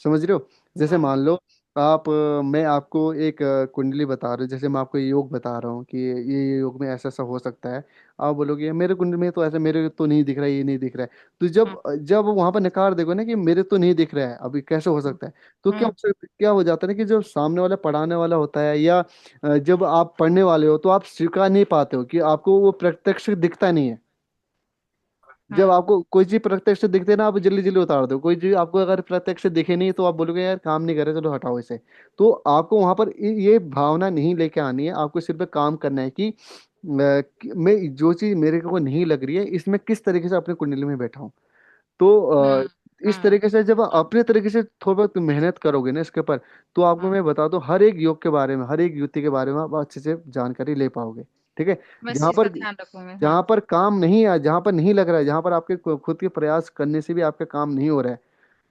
समझ रहे हो? जैसे हाँ। मान लो आप मैं आपको एक कुंडली बता रहा हूँ, जैसे मैं आपको योग बता रहा हूँ कि ये योग में ऐसा ऐसा हो सकता है। आप बोलोगे मेरे कुंडली में तो ऐसा, मेरे तो नहीं दिख रहा है, ये नहीं दिख रहा है। तो हम्म। जब जब वहां पर नकार देखो ना कि मेरे तो नहीं दिख रहा है, अभी कैसे हो सकता है, तो क्या हम्म। हो सकता, क्या हो जाता है ना कि जब सामने वाला पढ़ाने वाला होता है या जब आप पढ़ने वाले हो तो आप स्वीकार नहीं पाते हो कि आपको वो प्रत्यक्ष दिखता नहीं है। जब हम्म। आपको कोई चीज प्रत्यक्ष से दिखते ना, आप जल्दी जल्दी उतार दो। कोई चीज आपको अगर प्रत्यक्ष से दिखे नहीं तो आप बोलोगे यार काम नहीं कर रहे, चलो हटाओ इसे। तो आपको वहां पर ये भावना नहीं लेके आनी है, आपको सिर्फ काम करना है कि मैं जो चीज मेरे को नहीं लग रही है इसमें किस तरीके से अपने कुंडली में बैठा हूँ। तो हम्म। इस हम्म। तरीके से जब आप अपने तरीके से थोड़ा बहुत मेहनत करोगे ना इसके ऊपर, तो आपको हम्म। मैं बता दूं हर एक योग के बारे में, हर एक युक्ति के बारे में आप अच्छे से जानकारी ले पाओगे। ठीक है। मैं इस जहाँ चीज का पर ध्यान रखूंगी। हाँ। जहाँ पर काम नहीं आ, जहाँ पर नहीं लग रहा है, जहाँ पर आपके खुद के प्रयास करने से भी आपका काम नहीं हो रहा है,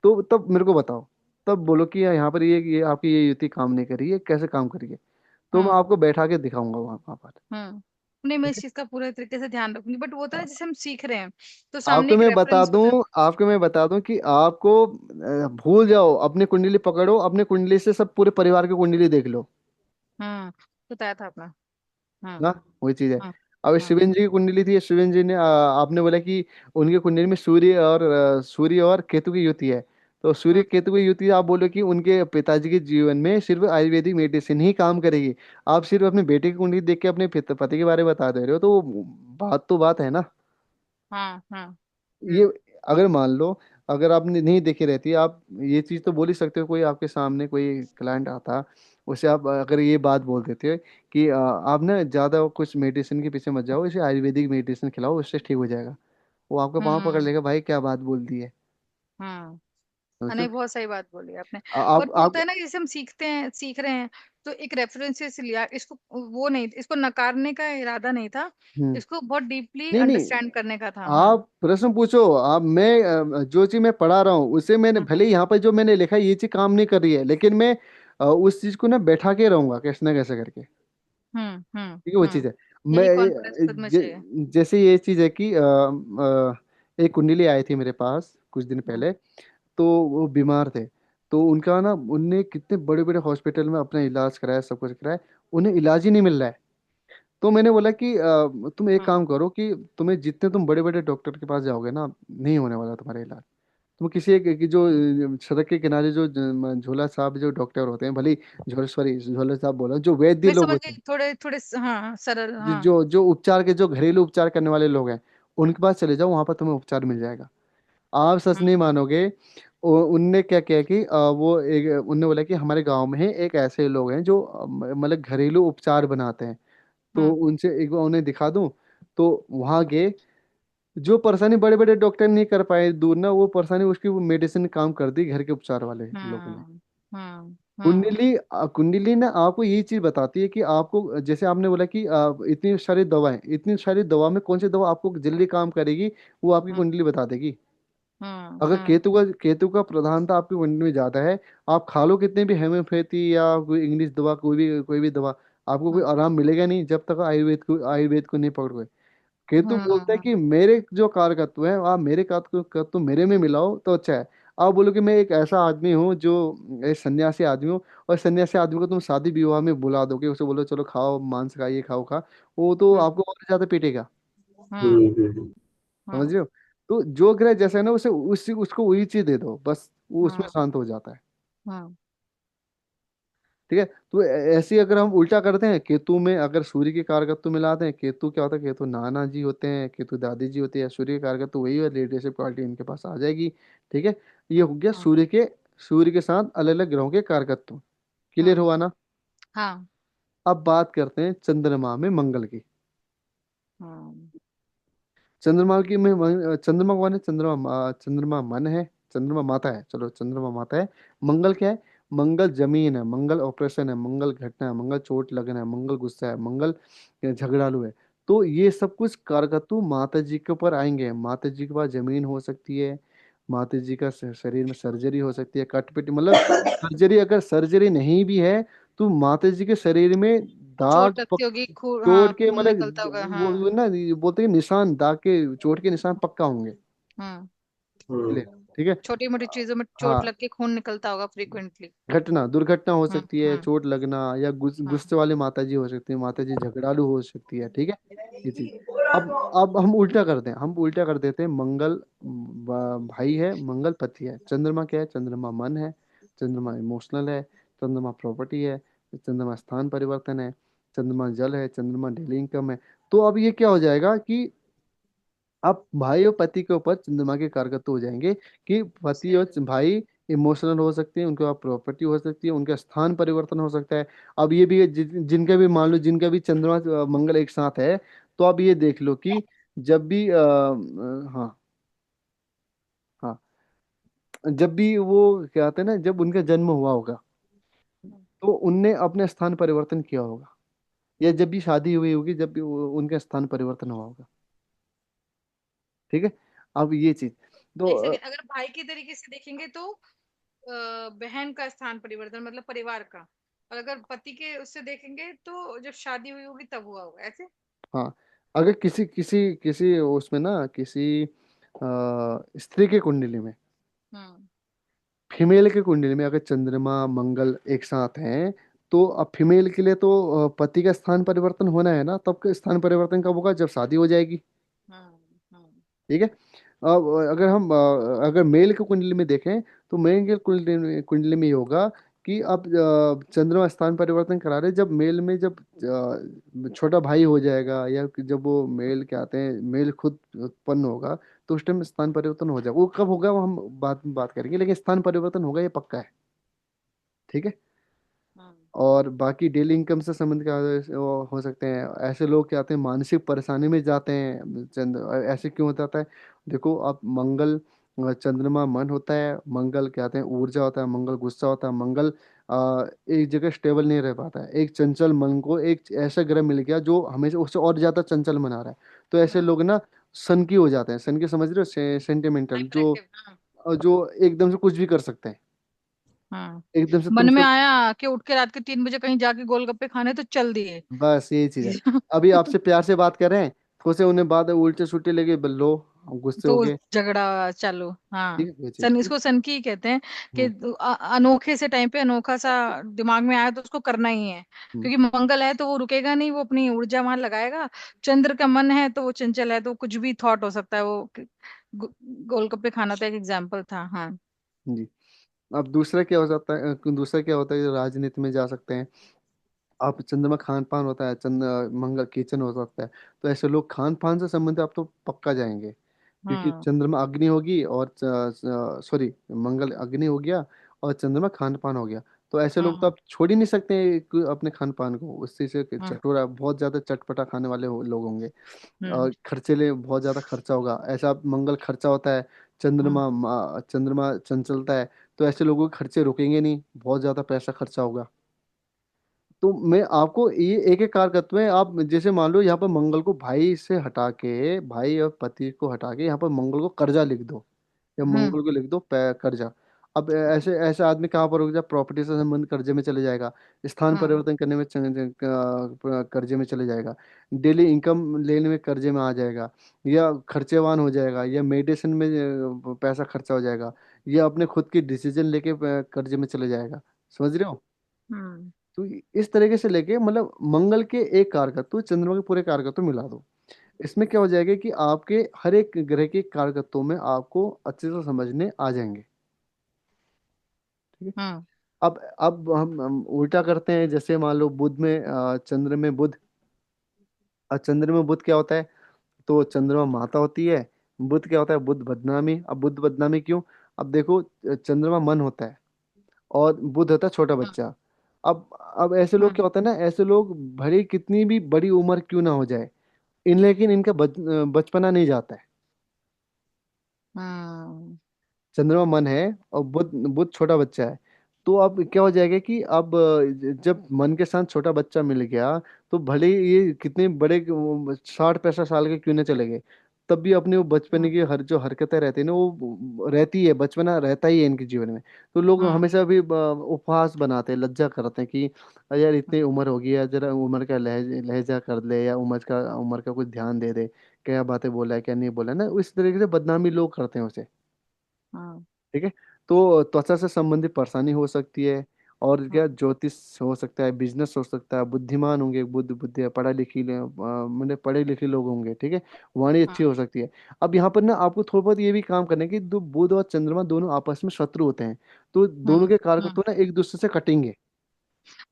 तो तब मेरे को बताओ। तब बोलो कि यहाँ पर ये आपकी ये युक्ति काम नहीं करी है, कैसे काम करी है। तो मैं हम्म। आपको बैठा के दिखाऊंगा वहां पर। हम्म। नहीं, मैं ठीक इस है। चीज का पूरे तरीके से ध्यान रखूंगी, बट वो होता है ना जैसे हम सीख रहे हैं तो सामने आपको एक मैं बता रेफरेंस होता है। दूं, आपको मैं बता दूं कि आपको भूल जाओ, अपनी कुंडली पकड़ो, अपने कुंडली से सब पूरे परिवार की कुंडली देख लो। बताया था आपने। हम्म। ना, वही चीज है। हम्म। अब हम्म। शिवेंद्र जी की कुंडली थी, शिवेंद्र जी ने आपने बोला कि उनकी कुंडली में सूर्य और केतु की युति है। तो सूर्य हम्म। केतु की युति, आप बोलो कि उनके पिताजी के जीवन में सिर्फ आयुर्वेदिक मेडिसिन ही काम करेगी। आप सिर्फ अपने बेटे की कुंडली देख के अपने पति के बारे में बता दे रहे हो, तो बात तो बात है ना। हाँ। हाँ। ये अगर मान लो, अगर आपने नहीं देखी रहती, आप ये चीज तो बोल ही सकते हो, कोई आपके सामने कोई क्लाइंट आता, उसे आप अगर ये बात बोल देते कि आप ना ज्यादा कुछ मेडिसिन के पीछे मत जाओ, इसे आयुर्वेदिक मेडिसिन खिलाओ, उससे ठीक हो जाएगा। वो आपका पाँव पकड़ हम्म। लेगा, भाई क्या बात बोल दी है। हम्म। समझते नहीं, हो? बहुत सही बात बोली आपने। आप बट वो होता आप है ना कि जैसे हम सीख रहे हैं, तो एक रेफरेंसेस लिया इसको, वो नहीं, इसको नकारने का इरादा नहीं था, हम्म। इसको बहुत डीपली नहीं नहीं, अंडरस्टैंड करने का था। हाँ। आप प्रश्न पूछो। आप मैं जो चीज मैं पढ़ा रहा हूँ उसे मैंने, हम्म। भले ही यहाँ पर जो मैंने लिखा है ये चीज काम नहीं कर रही है, लेकिन मैं उस चीज को ना बैठा के रहूंगा कैसे ना कैसे करके। हम्म। हम्म। ठीक है, वो चीज है। मैं यही कॉन्फिडेंस खुद में चाहिए। जैसे ये चीज है कि एक कुंडली आई थी मेरे पास कुछ दिन हम्म। पहले। तो वो बीमार थे। तो उनका ना, उनने कितने बड़े बड़े हॉस्पिटल में अपना इलाज कराया, सब कुछ कराया, उन्हें इलाज ही नहीं मिल रहा है। तो मैंने बोला कि तुम एक हम्म। काम करो कि तुम्हें जितने तुम बड़े बड़े डॉक्टर के पास जाओगे ना, नहीं होने वाला तुम्हारा इलाज। तुम किसी एक कि जो सड़क के किनारे जो झोला साहब जो डॉक्टर होते हैं, भले ही सॉरी झोला साहब बोला, जो वैद्य मैं लोग समझ होते गई, हैं, थोड़े थोड़े हाँ, सरल। जो हाँ। जो जो उपचार के, जो घरेलू उपचार करने वाले लोग हैं, उनके पास चले जाओ, वहां पर तुम्हें उपचार मिल जाएगा। आप सच हम्म। नहीं मानोगे। उनने क्या किया कि वो एक, उनने बोला कि हमारे गांव में है एक ऐसे लोग हैं जो मतलब घरेलू उपचार बनाते हैं, तो हम्म। उनसे एक बार उन्हें दिखा दूं। तो वहां गए। जो परेशानी बड़े बड़े डॉक्टर नहीं कर पाए दूर ना, वो परेशानी उसकी वो मेडिसिन काम कर दी घर के उपचार वाले लोगों ने। हम्म। हम्म। हम्म। कुंडली ना आपको ये चीज बताती है कि आपको, जैसे आपने बोला कि इतनी सारी दवाएं, इतनी सारी दवा में कौन सी दवा आपको जल्दी काम करेगी, वो आपकी हम्म। कुंडली बता देगी। हम्म। अगर हम्म। केतु का प्रधानता आपकी कुंडली में ज्यादा है, आप खा लो कितने भी हेम्योपैथी या कोई इंग्लिश दवा, कोई भी दवा, आपको कोई हम्म। आराम मिलेगा नहीं जब तक आयुर्वेद को नहीं पकड़ोगे। केतु बोलता है हम्म। कि मेरे जो कारकत्व है, आप मेरे कारकत्व मेरे में मिलाओ तो अच्छा है। आप बोलो कि मैं एक ऐसा आदमी हूँ जो एक सन्यासी आदमी हूँ, और सन्यासी आदमी को तुम शादी विवाह में बुला दोगे, उसे बोलो चलो खाओ मांस खाइए, खाओ खा, वो तो हम्म। आपको और ज्यादा पीटेगा। हम्म। समझ हम्म। रहे हो? तो जो ग्रह जैसा है ना, उसे उसी उसको वही चीज दे दो, बस वो उसमें हम्म। शांत हो जाता है। हम्म। ठीक है। तो ऐसे ही अगर हम उल्टा करते हैं, केतु में अगर सूर्य के कारकत्व मिलाते हैं, केतु क्या होता है, केतु नाना जी होते हैं, केतु दादी जी होती है, सूर्य के कारकत्व वही है, लीडरशिप क्वालिटी इनके पास आ जाएगी। ठीक है। ये हो गया हम्म। सूर्य के साथ अलग अलग ग्रहों के कारकत्व। क्लियर हम्म। हुआ ना? हाँ। अब बात करते हैं चंद्रमा में मंगल की। हम्म। चंद्रमा की में चंद्रमा कौन है? चंद्रमा मन है, चंद्रमा माता है, चलो चंद्रमा माता है। मंगल क्या है? मंगल जमीन है, मंगल ऑपरेशन है, मंगल घटना है, मंगल चोट लगना है, मंगल गुस्सा है, मंगल झगड़ालू है। तो ये सब कुछ कारकत्व माता जी के ऊपर आएंगे। माता जी के पास जमीन हो सकती है, माता जी का शरीर में सर्जरी हो सकती है, कटपिट मतलब सर्जरी, अगर सर्जरी नहीं भी है तो माता जी के शरीर में चोट दाग लगती होगी, खून, हाँ, चोट के खून निकलता मतलब होगा। वो हाँ। ना, ये बोलते हैं निशान, दाग के चोट के निशान पक्का होंगे। हम्म। क्लियर? ठीक है। छोटी मोटी चीजों में चोट हाँ, लग के खून निकलता होगा फ्रीक्वेंटली। घटना दुर्घटना हो हम्म। सकती है, हम्म। चोट लगना, या हम्म। गुस्से वाली माता जी हो सकती है, माता जी झगड़ालू हो सकती है, ठीक है। ये चीज। अब हम उल्टा करते हैं, हम उल्टा कर देते हैं। मंगल भाई है, मंगल पति है, चंद्रमा क्या है? चंद्रमा मन है, चंद्रमा इमोशनल है, चंद्रमा प्रॉपर्टी है, चंद्रमा स्थान परिवर्तन है, चंद्रमा जल है, चंद्रमा डेली इनकम है। तो अब ये क्या हो जाएगा कि अब भाई और पति के ऊपर चंद्रमा के कारकत्व हो जाएंगे, कि पति और भाई इमोशनल हो सकते हैं, उनके पास प्रॉपर्टी हो सकती है, उनका स्थान परिवर्तन हो सकता है। अब ये भी है, जिनका भी मान लो, जिनका भी चंद्रमा मंगल एक साथ है, तो अब ये देख लो कि जब भी हाँ, हाँ, जब भी वो क्या कहते हैं ना, जब उनका जन्म हुआ होगा, तो उनने अपने स्थान परिवर्तन किया होगा, या जब भी शादी हुई होगी, जब भी उनका स्थान परिवर्तन हुआ होगा, ठीक है। अब ये चीज तो एक सेकंड, अगर भाई के तरीके से देखेंगे तो बहन का स्थान परिवर्तन मतलब परिवार का। और अगर पति के उससे देखेंगे तो जब शादी हुई होगी तब हुआ होगा, ऐसे। हाँ, अगर किसी किसी किसी उसमें ना, किसी स्त्री के कुंडली में, हम्म। फीमेल के कुंडली में अगर चंद्रमा मंगल एक साथ हैं, तो अब फीमेल के लिए तो पति का स्थान परिवर्तन होना है ना, तब का स्थान परिवर्तन कब होगा? जब शादी हो जाएगी, हम्म। हम्म। ठीक है। अब अगर हम अगर मेल के कुंडली में देखें, तो मेल के कुंडली में ये होगा कि अब चंद्रमा स्थान परिवर्तन करा रहे, जब मेल में जब छोटा भाई हो जाएगा, या कि जब वो मेल क्या आते हैं, मेल खुद उत्पन्न होगा, तो उस टाइम स्थान परिवर्तन हो जाएगा। वो कब होगा वो हम बात करेंगे, लेकिन स्थान परिवर्तन होगा, ये पक्का है, ठीक है। हम्म। और बाकी डेली इनकम से संबंध क्या वो हो सकते हैं, ऐसे लोग क्या आते हैं, मानसिक परेशानी में जाते हैं। ऐसे क्यों होता है? देखो, अब मंगल चंद्रमा मन होता है, मंगल क्या आते हैं, ऊर्जा होता है, मंगल गुस्सा होता है, मंगल एक जगह स्टेबल नहीं रह पाता है। एक चंचल मन को एक ऐसा ग्रह मिल गया जो हमेशा उससे और ज्यादा चंचल बना रहा है, तो ऐसे हम्म। लोग ना सनकी हो जाते हैं। सनकी समझ रहे हो? सेंटिमेंटल, जो अट्रैक्टिव। हाँ। जो एकदम से कुछ भी कर सकते हैं, हाँ। एकदम से मन में तुमसे। आया कि उठ के रात के 3 बजे कहीं जाके गोलगप्पे खाने, तो चल दिए। बस यही चीज है। अभी आपसे प्यार से बात कर रहे हैं, थोड़े से उन्हें बात उल्टे सुल्टे लगे, लो, गुस्से हो तो गए, झगड़ा चालू। हाँ। ठीक है, ये चीज। सन, इसको सन की कहते हैं कि हम्म। अनोखे से टाइम पे अनोखा सा दिमाग में आया तो उसको करना ही है। हम्म। क्योंकि मंगल है तो वो रुकेगा नहीं, वो अपनी ऊर्जा वहां लगाएगा। चंद्र का मन है तो वो चंचल है, तो कुछ भी थॉट हो सकता है वो गोलगप्पे खाना तो एक एग्जाम्पल था। हाँ। जी। अब दूसरा क्या हो जाता है, दूसरा क्या होता है, राजनीति में जा सकते हैं। आप चंद्रमा खान पान होता है, मंगल किचन हो सकता है, तो ऐसे लोग खान पान से संबंधित आप तो पक्का जाएंगे, क्योंकि हम्म। चंद्रमा अग्नि होगी, और सॉरी, मंगल अग्नि हो गया, और चंद्रमा खान पान हो गया, तो ऐसे लोग तो हम्म। आप छोड़ ही नहीं सकते अपने खान पान को। उससे से हम्म। चटोरा, बहुत ज्यादा चटपटा खाने वाले लोग होंगे, हम्म। खर्चेले, बहुत ज्यादा खर्चा होगा, ऐसा मंगल खर्चा होता है, हम्म। चंद्रमा चंचलता है, तो ऐसे लोगों के खर्चे रुकेंगे नहीं, बहुत ज्यादा पैसा खर्चा होगा। तो मैं आपको ये एक एक कारकत्व है, आप जैसे मान लो यहाँ पर मंगल को भाई से हटा के, भाई और पति को हटा के, यहाँ पर मंगल को कर्जा लिख दो, या हम्म। मंगल को लिख दो कर्जा। अब ऐसे ऐसे आदमी कहाँ पर हो जाए, प्रॉपर्टी से संबंध कर्जे में चले जाएगा, स्थान हम्म। परिवर्तन करने में कर्जे में चले जाएगा, डेली इनकम लेने में कर्जे में आ जाएगा, या खर्चेवान हो जाएगा, या मेडिसिन में पैसा खर्चा हो जाएगा, या अपने खुद की डिसीजन लेके कर्जे में चले जाएगा। समझ रहे हो? हम्म। तो इस तरीके से लेके, मतलब मंगल के एक कारकत्व चंद्रमा के पूरे कारकत्व मिला दो, इसमें क्या हो जाएगा कि आपके हर एक ग्रह के कारकत्वों में आपको अच्छे से समझने आ जाएंगे, ठीक है। हम्म। अब हम उल्टा करते हैं, जैसे मान लो बुध में चंद्र में बुध, चंद्र में बुध क्या होता है? तो चंद्रमा माता होती है, बुध क्या होता है? बुध बदनामी। अब बुध बदनामी क्यों? अब देखो, चंद्रमा मन होता है, और बुध होता है छोटा बच्चा। अब ऐसे लोग हम्म। क्या होता है ना, ऐसे लोग भले कितनी भी बड़ी उम्र क्यों ना हो जाए, लेकिन इनका बचपना नहीं जाता है। हम्म। चंद्रमा मन है, और बुध बुध छोटा बच्चा है। तो अब क्या हो जाएगा कि अब जब मन के साथ छोटा बच्चा मिल गया, तो भले ही ये कितने बड़े 60 65 साल के क्यों ना चले गए, तब भी अपने वो बचपन हम्म। की हर जो हरकतें रहती है ना, वो रहती है, बचपना रहता ही है इनके जीवन में। तो लोग हम्म। हमेशा भी उपहास बनाते हैं, लज्जा करते हैं कि यार इतनी उम्र हो गई है, जरा उम्र का लहजा कर ले, या उम्र का कुछ ध्यान दे दे, क्या बातें बोला है क्या नहीं बोला है ना, इस तरीके से बदनामी लोग करते हैं उसे। हाँ। ठीक है। तो त्वचा से संबंधित परेशानी हो सकती है। और क्या, हाँ। ज्योतिष हो सकता है, बिजनेस हो सकता है, बुद्धिमान होंगे, बुद्धि पढ़ा लिखी मतलब पढ़े लिखे लोग होंगे, ठीक है। वाणी अच्छी हाँ। हो सकती है। अब यहाँ पर ना आपको थोड़ा बहुत ये भी काम करना है कि दो बुध और चंद्रमा दोनों आपस में शत्रु होते हैं। तो दोनों हम्म। के हम्म। कारकत्व ना एक दूसरे से कटेंगे।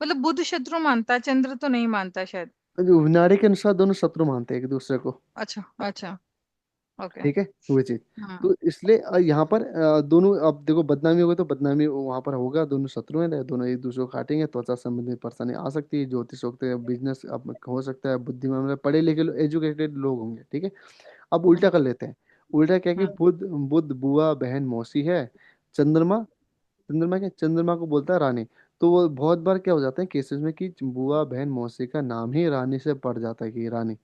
मतलब बुध शत्रु मानता है, चंद्र तो नहीं मानता शायद। नारी के अनुसार दोनों शत्रु मानते हैं एक दूसरे को। अच्छा। अच्छा। ओके। ठीक है, वही चीज। हाँ। तो इसलिए यहाँ पर दोनों, अब देखो बदनामी होगी तो बदनामी वहां पर होगा, दोनों शत्रु हैं, दोनों एक दूसरे को काटेंगे, त्वचा संबंधी परेशानी आ सकती है, ज्योतिष होते हैं, बिजनेस अब हो सकता है, बुद्धिमान मतलब पढ़े लिखे एजुकेटेड लोग होंगे, ठीक है। अब उल्टा हम्म। कर लेते हैं। उल्टा क्या कि हम्म। बुध बुध बुआ बहन मौसी है। चंद्रमा, चंद्रमा क्या, चंद्रमा को बोलता है रानी। तो वो बहुत बार क्या हो जाता है केसेस में कि बुआ बहन मौसी का नाम ही रानी से पड़ जाता है, कि रानी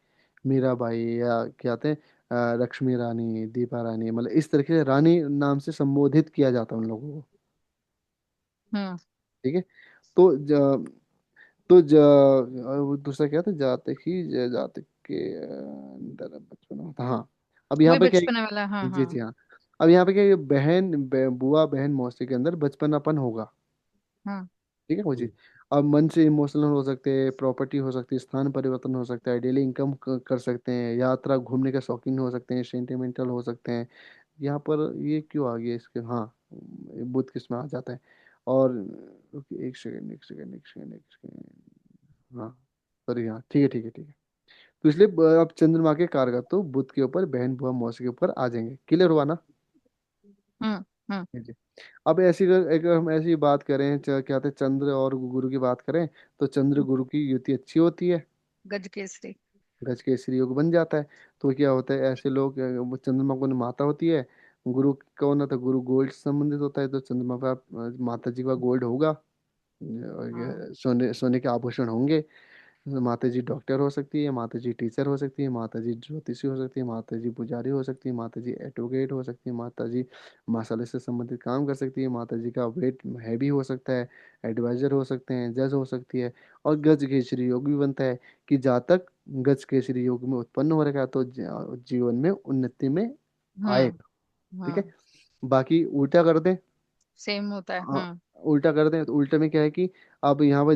मीराबाई, या क्या कहते हैं लक्ष्मी रानी, दीपा रानी, मतलब इस तरीके से रानी नाम से संबोधित किया जाता है उन लोगों को। हम्म। ठीक है। तो वो दूसरा क्या था, जाते ही जाते के अंदर बचपन होता, हाँ। अब यहाँ वही पे क्या बचपना वाला, हाँ है, जी हाँ। जी हाँ। अब यहाँ पे क्या है, बुआ बहन मौसी के अंदर बचपनापन होगा। हाँ। ठीक है वो चीज। अब मन से इमोशनल हो सकते हैं, प्रॉपर्टी हो सकती है, स्थान परिवर्तन हो सकता है, डेली इनकम कर सकते हैं, यात्रा घूमने के शौकीन हो सकते हैं, सेंटिमेंटल हो सकते हैं। यहाँ पर ये क्यों आ गया इसके, हाँ, बुध किस में आ जाता है। और रुकिए, एक सेकंड एक सेकंड एक सेकंड एक सेकंड, हाँ, सॉरी, हाँ, ठीक है ठीक है ठीक है। तो इसलिए अब चंद्रमा के कारक तो बुध के ऊपर, बहन बुआ मौसी के ऊपर आ जाएंगे, क्लियर हुआ ना। हम्म। हम्म। जी। अब ऐसी अगर हम ऐसी बात करें, क्या कहते हैं, चंद्र और गुरु की बात करें, तो चंद्र गुरु की युति अच्छी होती है, गज केसरी। गज केसरी योग बन जाता है। तो क्या होता है, ऐसे लोग वो चंद्रमा को माता होती है, गुरु कौन होता है, गुरु गोल्ड से संबंधित होता है, तो चंद्रमा का माता जी का गोल्ड होगा, हाँ। सोने सोने के आभूषण होंगे। माता जी डॉक्टर हो सकती है, माता जी टीचर हो सकती है, माता जी ज्योतिषी हो सकती है, माता जी पुजारी हो सकती है, माता जी एडवोकेट हो सकती है, माता जी मसाले से संबंधित काम कर सकती है, माता जी का वेट हैवी हो सकता है, एडवाइजर हो सकते हैं, जज हो सकती है। और गज केसरी योग भी बनता है, कि जातक गज केसरी योग में उत्पन्न हो रखा है तो जीवन में उन्नति में हम्म। आएगा। ठीक है। हम्म। बाकी उल्टा कर दें, सेम होता है। हाँ, उल्टा कर दें तो उल्टे में क्या है कि अब यहाँ पर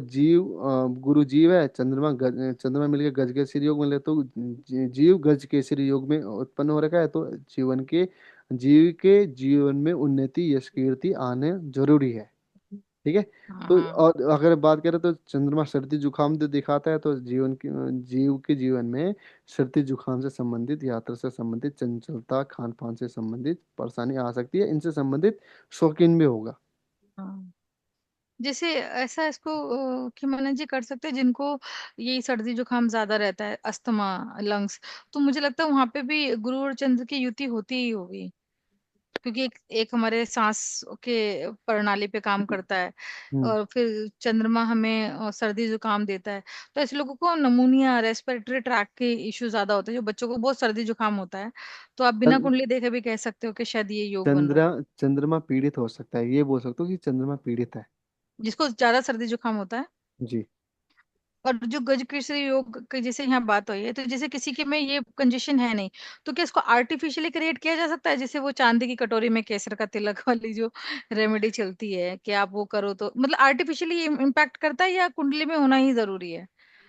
गुरु जीव है, चंद्रमा मिलकर गज केसरी योग मिले, तो जीव गज केसरी योग में उत्पन्न हो रखा है, तो जीव के जीवन में उन्नति, यश कीर्ति आने जरूरी है। ठीक है। तो हाँ। और अगर बात करें तो चंद्रमा सर्दी जुकाम जो दिखाता है, तो जीव के जीवन में सर्दी जुकाम से संबंधित, यात्रा से संबंधित, चंचलता, खान पान से संबंधित परेशानी आ सकती है, इनसे संबंधित शौकीन भी होगा। हाँ। जैसे ऐसा इसको कि मैनेज कर सकते हैं जिनको ये सर्दी जुकाम ज्यादा रहता है, अस्थमा, लंग्स। तो मुझे लगता है वहां पे भी गुरु और चंद्र की युति होती ही होगी, क्योंकि एक हमारे सांस के प्रणाली पे काम करता है। हम्म। और फिर चंद्रमा हमें सर्दी जुकाम देता है। तो ऐसे लोगों को नमूनिया, रेस्पिरेटरी ट्रैक के इश्यू ज्यादा होते हैं, जो बच्चों को बहुत सर्दी जुकाम होता है। तो आप बिना चंद- कुंडली देखे भी कह सकते हो कि शायद ये योग बन रहा चंद्रा है। चंद्रमा पीड़ित हो सकता है, ये बोल सकते हो कि चंद्रमा पीड़ित है। जिसको ज्यादा सर्दी जुकाम होता है। जी। और जो गज केसरी योग की जैसे यहाँ बात हुई है, तो जैसे किसी के में ये कंजेशन है नहीं, तो क्या इसको आर्टिफिशियली क्रिएट किया जा सकता है? जैसे वो चांदी की कटोरी में केसर का तिलक वाली जो रेमेडी चलती है कि आप वो करो, तो मतलब आर्टिफिशियली इम्पैक्ट करता है या कुंडली में होना ही जरूरी है?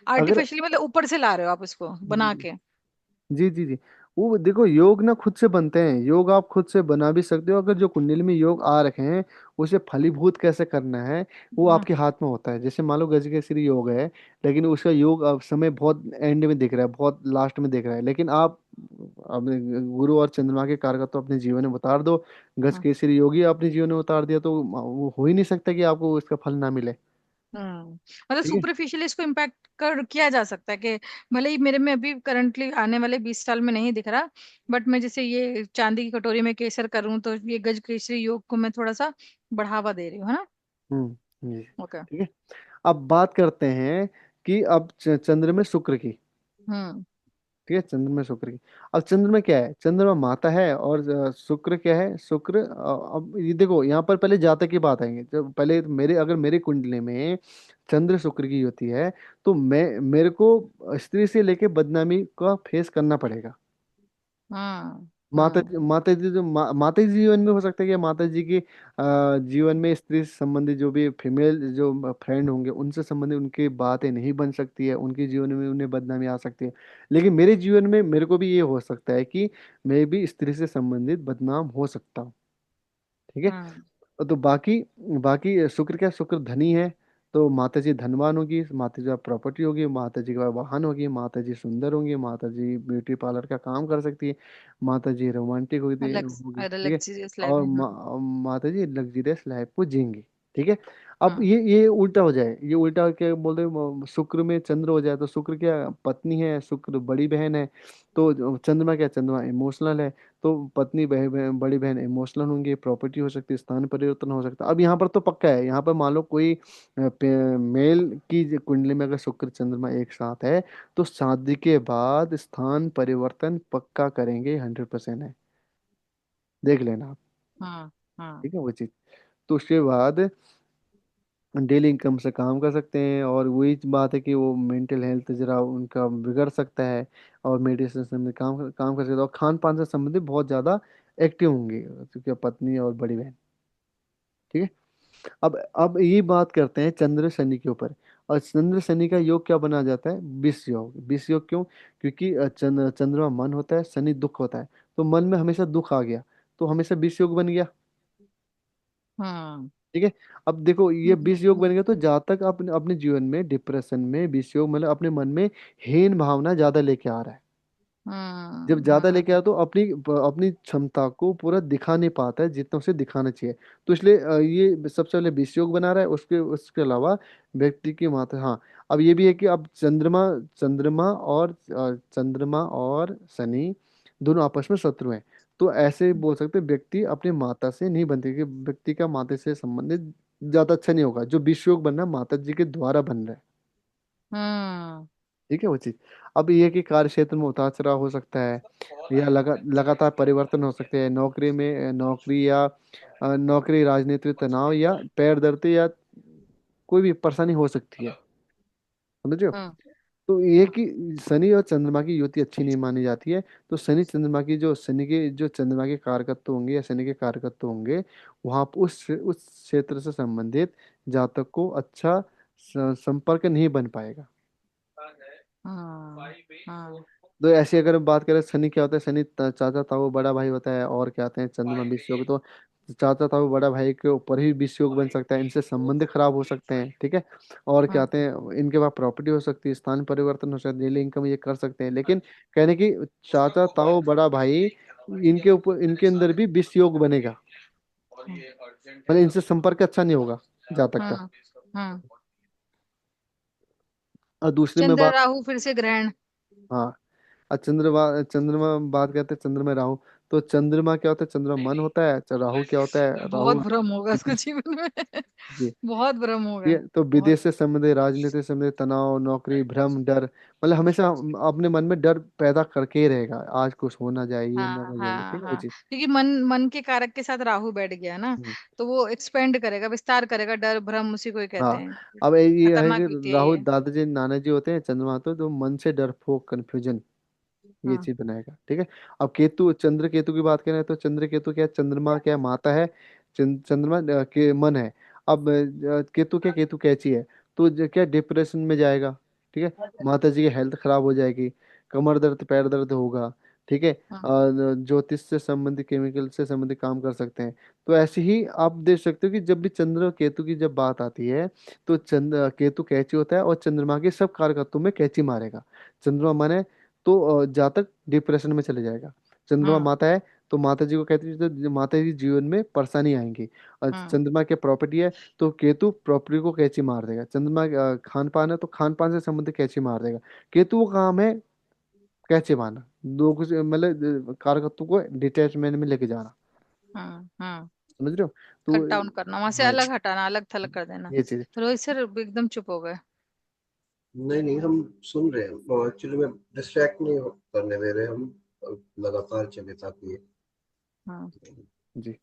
अगर आर्टिफिशियली मतलब ऊपर से ला रहे हो आप इसको बना के? जी जी जी, वो देखो, योग ना खुद से बनते हैं, योग आप खुद से बना भी सकते हो, अगर जो कुंडली में योग आ रखे हैं उसे फलीभूत कैसे करना है, वो हाँ। आपके हाथ में होता है। जैसे मान लो गजकेसरी योग है, लेकिन उसका योग अब समय बहुत एंड में दिख रहा है, बहुत लास्ट में दिख रहा है, लेकिन आप अपने गुरु और चंद्रमा के कारक तो अपने जीवन में उतार दो, हाँ। गजकेसरी योग ही अपने जीवन में उतार दिया, तो वो हो ही नहीं सकता कि आपको इसका फल ना मिले। मतलब ठीक है। सुपरफिशियली इसको इम्पैक्ट कर किया जा सकता है कि भले ही मेरे में अभी करंटली आने वाले 20 साल में नहीं दिख रहा, बट मैं जैसे ये चांदी की कटोरी में केसर करूं तो ये गज केसरी योग को मैं थोड़ा सा बढ़ावा दे रही हूँ, है ना? जी। ओके। ठीक है। अब बात करते हैं कि अब चंद्र में शुक्र की। हम्म। ठीक है, चंद्र में शुक्र की। अब चंद्र में क्या है, चंद्रमा माता है, और शुक्र क्या है, शुक्र अब ये देखो, यहाँ पर पहले जातक की बात आएंगे, जब पहले अगर मेरी कुंडली में चंद्र शुक्र की होती है, तो मेरे को स्त्री से लेके बदनामी का फेस करना पड़ेगा। हाँ। हम्म माता जी जो माता जी जीवन में हो सकता है कि माता जी की जीवन में स्त्री से संबंधित जो भी फीमेल जो फ्रेंड होंगे उनसे संबंधित उनकी बातें नहीं बन सकती है, उनके जीवन में उन्हें बदनामी आ सकती है। लेकिन मेरे जीवन में मेरे को भी ये हो सकता है कि मैं भी स्त्री से संबंधित बदनाम हो सकता हूँ। ठीक है। हम्म तो बाकी बाकी शुक्र क्या, शुक्र धनी है। तो माता जी धनवान होगी, माता जी प्रॉपर्टी होगी, माता जी के पास वाहन होगी, माता जी सुंदर होंगी, माता जी ब्यूटी पार्लर का काम कर सकती है, माता जी रोमांटिक होगी। ठीक है। लग्जरियस और लाइफ। माता जी लग्जरियस लाइफ को जिएंगी। ठीक है। अब हम्म ये उल्टा हो जाए, ये उल्टा क्या बोलते हैं, शुक्र में चंद्र हो जाए तो शुक्र क्या पत्नी है, शुक्र बड़ी बहन है। तो चंद्रमा क्या, चंद्रमा इमोशनल है। तो पत्नी बड़ी बहन इमोशनल होंगी, प्रॉपर्टी हो सकती है, स्थान परिवर्तन हो सकता है। अब यहाँ पर तो पक्का है, यहाँ पर मान लो कोई मेल की कुंडली में अगर शुक्र चंद्रमा एक साथ है तो शादी के बाद स्थान परिवर्तन पक्का करेंगे, 100% है। देख लेना आप। हम्म हम्म ठीक है वो चीज। तो उसके बाद डेली इनकम से काम कर सकते हैं, और वही बात है कि वो मेंटल हेल्थ जरा उनका बिगड़ सकता है, और मेडिटेशन से में काम कर सकते हैं, और खान पान से संबंधित बहुत ज़्यादा एक्टिव होंगे क्योंकि पत्नी और बड़ी बहन। ठीक है। अब ये बात करते हैं चंद्र शनि के ऊपर। और चंद्र शनि का योग क्या बना जाता है, विष योग। विष योग क्यों? क्योंकि चंद्रमा मन होता है, शनि दुख होता है। तो मन में हमेशा दुख आ गया तो हमेशा विष योग बन गया। हम्म ठीक है। अब देखो ये हम्म विष योग बन गया तो जहाँ तक अपने अपने जीवन में डिप्रेशन में विष योग मतलब अपने मन में हीन भावना ज्यादा लेके आ रहा है। जब ज्यादा लेके हम्म आता तो अपनी अपनी क्षमता को पूरा दिखा नहीं पाता है जितना उसे दिखाना चाहिए। तो इसलिए ये सबसे पहले विष योग बना रहा है। उसके उसके अलावा व्यक्ति की मात्रा, हाँ। अब ये भी है कि अब चंद्रमा और शनि दोनों आपस में शत्रु हैं। तो ऐसे बोल सकते हैं व्यक्ति अपनी माता से नहीं बनती, कि व्यक्ति का माता से संबंधित ज्यादा अच्छा नहीं होगा। जो विष योग बनना माता जी के द्वारा बन रहा है। हम्म ठीक है वो चीज। अब ये कि कार्य क्षेत्र में उतार चढ़ाव हो सकता है, या लगातार परिवर्तन हो सकते हैं नौकरी में, नौकरी या नौकरी, राजनीतिक तनाव या पैर दर्द या कोई भी परेशानी हो सकती है। समझ रहे हो? हम्म तो ये कि शनि और चंद्रमा की युति अच्छी नहीं मानी जाती है। तो शनि के जो चंद्रमा के कारकत्व होंगे या शनि के कारकत्व होंगे, वहां पर उस क्षेत्र से संबंधित जातक को अच्छा संपर्क नहीं बन पाएगा। हम्म तो ऐसी अगर हम बात करें, शनि क्या होता है, शनि चाचा ताऊ बड़ा भाई होता है। और क्या आते हैं चंद्रमा विष योग। तो चाचा ताऊ बड़ा भाई के ऊपर ही विष योग बन सकता है, इनसे संबंध खराब हो सकते हैं। ठीक है। और क्या हम्म आते हैं, इनके पास प्रॉपर्टी हो सकती है, स्थान परिवर्तन हो सकता है, डेली इनकम ये कर सकते हैं। लेकिन कहने की चाचा ताऊ बड़ा भाई, इनके ऊपर इनके अंदर भी विष योग बनेगा। मतलब इनसे संपर्क अच्छा नहीं होगा जातक का। हम्म हम्म और दूसरी में चंद्र बात, राहु फिर से ग्रहण। हाँ। और चंद्रमा बात करते हैं, चंद्रमा राहु। तो चंद्रमा क्या होता है, चंद्रमा मन होता है। राहु क्या होता है, बहुत राहु भ्रम होगा उसको जीवन में। जी। बहुत भ्रम होगा। ये तो बहुत। विदेश से संबंधित, राजनीति से संबंधित तनाव, नौकरी, भ्रम, डर, मतलब हमेशा अपने मन में डर पैदा करके ही रहेगा, आज कुछ हो ना जाए, ये ना हाँ हो जाए। हाँ ठीक है वो हाँ, चीज। क्योंकि मन मन के कारक के साथ राहु बैठ गया ना। हम्म। तो वो एक्सपेंड करेगा, विस्तार करेगा, डर भ्रम उसी को ही कहते हाँ। हैं। अब ये है खतरनाक कि वित्तीय राहु ये। दादाजी नानाजी होते हैं, चंद्रमा तो जो मन से डरपोक कंफ्यूजन ये हाँ चीज बनाएगा। ठीक है। अब केतु, चंद्र केतु की बात करें तो चंद्र केतु क्या है, चंद्रमा क्या माता है, चंद्रमा के मन है। अब केतु क्या, केतु कैची है। तो क्या डिप्रेशन में जाएगा। ठीक है। माता जी की हेल्थ खराब हो जाएगी, कमर दर्द पैर दर्द होगा। ठीक है। हाँ ज्योतिष से संबंधित, केमिकल से संबंधित काम कर सकते हैं। तो ऐसे ही आप देख सकते हो कि जब भी चंद्र और केतु की जब बात आती है तो केतु कैची होता है, और चंद्रमा के सब कारकत्वों में कैची मारेगा। चंद्रमा माने तो जातक डिप्रेशन में चले जाएगा। चंद्रमा हाँ माता है तो माता जी को कहती है, तो माता जी जीवन में परेशानी आएंगी। और हाँ चंद्रमा के प्रॉपर्टी है तो केतु प्रॉपर्टी को कैची मार देगा। चंद्रमा खान पान है तो खान पान से संबंधित कैची मार देगा। केतु का काम है कैची मारना, दो कुछ मतलब कारकत्व को डिटैचमेंट में लेके जाना। हाँ, समझ रहे हो? तो कट डाउन करना, वहां से हाँ अलग हटाना, अलग थलग कर देना। ये चीज। रोहित सर एकदम चुप हो गए। नहीं नहीं, हम सुन रहे हैं एक्चुअली में, डिस्ट्रैक्ट नहीं करने दे रहे हम, लगातार चले ताकि हाँ, जी।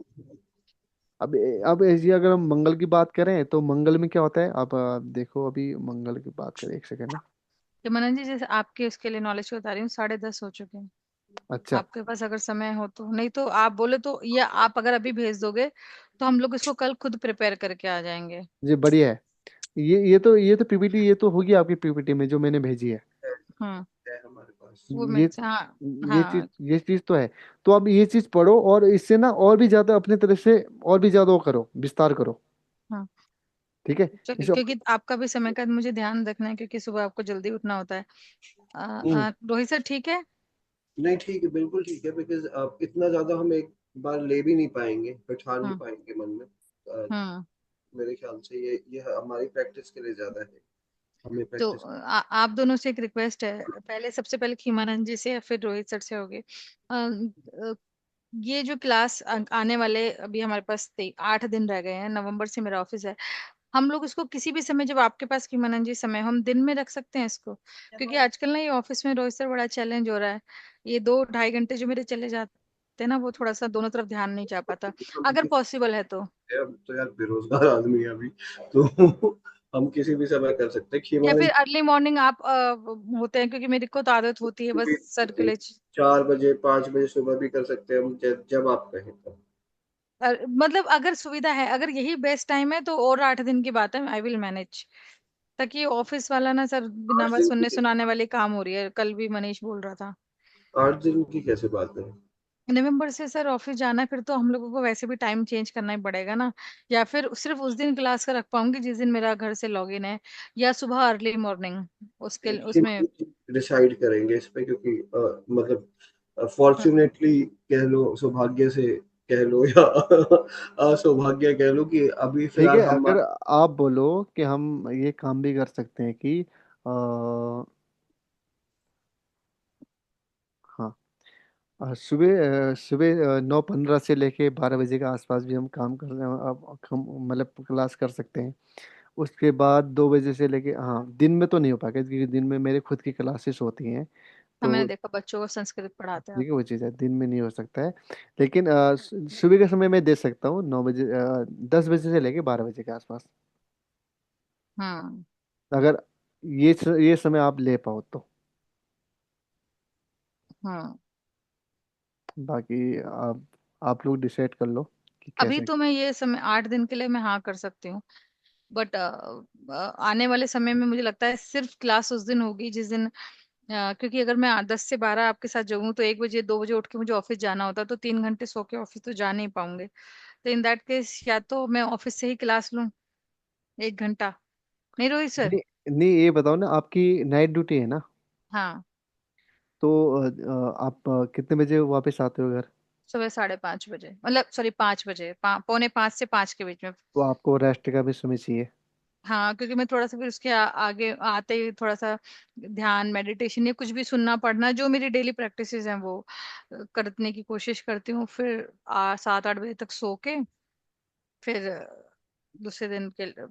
अब ये अगर हम मंगल की बात करें तो मंगल में क्या होता है, अब देखो अभी मंगल की बात करें, एक सेकेंड ना। तो मनन जी, जैसे आपके उसके लिए नॉलेज को बता रही हूँ, 10:30 हो चुके हैं। अच्छा। आपके पास अगर समय हो तो, नहीं तो आप बोले तो, या आप अगर अभी भेज दोगे तो हम लोग इसको कल खुद प्रिपेयर करके आ जाएंगे। जी बढ़िया है। ये तो पीपीटी, ये तो होगी आपकी पीपीटी में जो मैंने भेजी है। हम्म। है हमारे पास। वो ये मेरे से, हाँ। ये चीज हाँ। ये चीज तो है। तो अब ये चीज पढ़ो और इससे ना और भी ज्यादा अपनी तरफ से और भी ज्यादा वो करो, विस्तार करो। हाँ। ठीक है। चलिए, इसे क्योंकि आपका भी समय का मुझे ध्यान रखना है, क्योंकि सुबह आपको जल्दी उठना होता है। हम्म, रोहित सर ठीक है। नहीं ठीक है, बिल्कुल ठीक है, बिकॉज इतना ज्यादा हम एक बार ले भी नहीं पाएंगे, बैठा नहीं हम्म। पाएंगे मन में। हम्म। मेरे ख्याल से ये हमारी प्रैक्टिस के लिए ज्यादा है, हमें तो प्रैक्टिस। आप दोनों से एक रिक्वेस्ट है, पहले सबसे पहले खीमानंद जी से या फिर रोहित सर से होगी। ये जो क्लास आने वाले, अभी हमारे पास 8 दिन रह गए हैं, नवंबर से मेरा ऑफिस है। हम लोग इसको किसी भी समय, जब आपके पास की मनन जी समय, हम दिन में रख सकते हैं इसको, क्योंकि आजकल ना ये ऑफिस में रोहित सर बड़ा चैलेंज हो रहा है। ये 2-2.5 घंटे जो मेरे चले जाते हैं ना, वो थोड़ा सा दोनों तरफ ध्यान नहीं जा पाता। हम अगर किसी पॉसिबल है तो, हम तो यार बेरोजगार आदमी है अभी, तो हम किसी भी समय कर सकते हैं। या फिर खीमानंद अर्ली मॉर्निंग आप होते हैं, क्योंकि मेरी को तो आदत होती है बस भी सर के लिए। 4 बजे 5 बजे सुबह भी कर सकते हैं हम, जब आप कहें तब। मतलब अगर सुविधा है, अगर यही बेस्ट टाइम है तो और 8 दिन की बात है, आई विल मैनेज। ताकि ऑफिस वाला ना सर, बिना आठ बात दिन सुनने की सुनाने वाली काम हो रही है, कल भी मनीष बोल रहा था। 8 दिन की कैसे बात है? नवंबर से सर ऑफिस जाना, फिर तो हम लोगों को वैसे भी टाइम चेंज करना ही पड़ेगा ना। या फिर सिर्फ उस दिन क्लास का रख पाऊंगी जिस दिन मेरा घर से लॉगिन है, या सुबह अर्ली मॉर्निंग उसके उसमें। डिसाइड करेंगे इस पे, क्योंकि मतलब हाँ। फॉर्चुनेटली कह लो, सौभाग्य से कह लो, या असौभाग्य कह लो, कि अभी ठीक है, फिलहाल हम। अगर आप बोलो कि हम ये काम भी कर सकते हैं कि हाँ, सुबह सुबह 9:15 से लेके 12 बजे के आसपास भी हम काम कर रहे हैं, अब हम मतलब क्लास कर सकते हैं। उसके बाद 2 बजे से लेके, हाँ दिन में तो नहीं हो पाएगा क्योंकि दिन में मेरे खुद की क्लासेस होती हैं। हाँ, मैंने तो देखा बच्चों को संस्कृत पढ़ाते हैं ठीक आप। है, वो चीज़ है, दिन में नहीं हो सकता है। लेकिन सुबह का समय मैं दे सकता हूँ, 9 बजे, 10 बजे से लेके 12 बजे के आसपास, हम्म। अगर ये समय आप ले पाओ तो। हम्म। बाकी आप लोग डिसाइड कर लो कि अभी कैसे। तो मैं ये समय 8 दिन के लिए मैं हाँ कर सकती हूँ, बट आने वाले समय में मुझे लगता है सिर्फ क्लास उस दिन होगी जिस दिन, क्योंकि अगर मैं 10 से 12 आपके साथ जाऊँ तो 1 बजे 2 बजे उठ के मुझे ऑफिस जाना होता है, तो 3 घंटे सो के ऑफिस तो जा नहीं पाऊंगे। तो इन दैट केस या तो मैं ऑफिस से ही क्लास लूँ 1 घंटा। नहीं रोहित सर। नहीं नहीं, ये बताओ ना, आपकी नाइट ड्यूटी है ना? हाँ। तो आप कितने बजे वापस आते हो घर? सुबह 5:30 बजे, मतलब सॉरी 5 बजे, 5:45 से 5 के बीच में। तो आपको रेस्ट का भी समय चाहिए। हाँ, क्योंकि मैं थोड़ा सा फिर उसके आगे आते ही थोड़ा सा ध्यान मेडिटेशन या कुछ भी सुनना पढ़ना, जो मेरी डेली प्रैक्टिसेस हैं वो करने की कोशिश करती हूँ। फिर 7-8 बजे तक सो के, फिर दूसरे दिन के लिए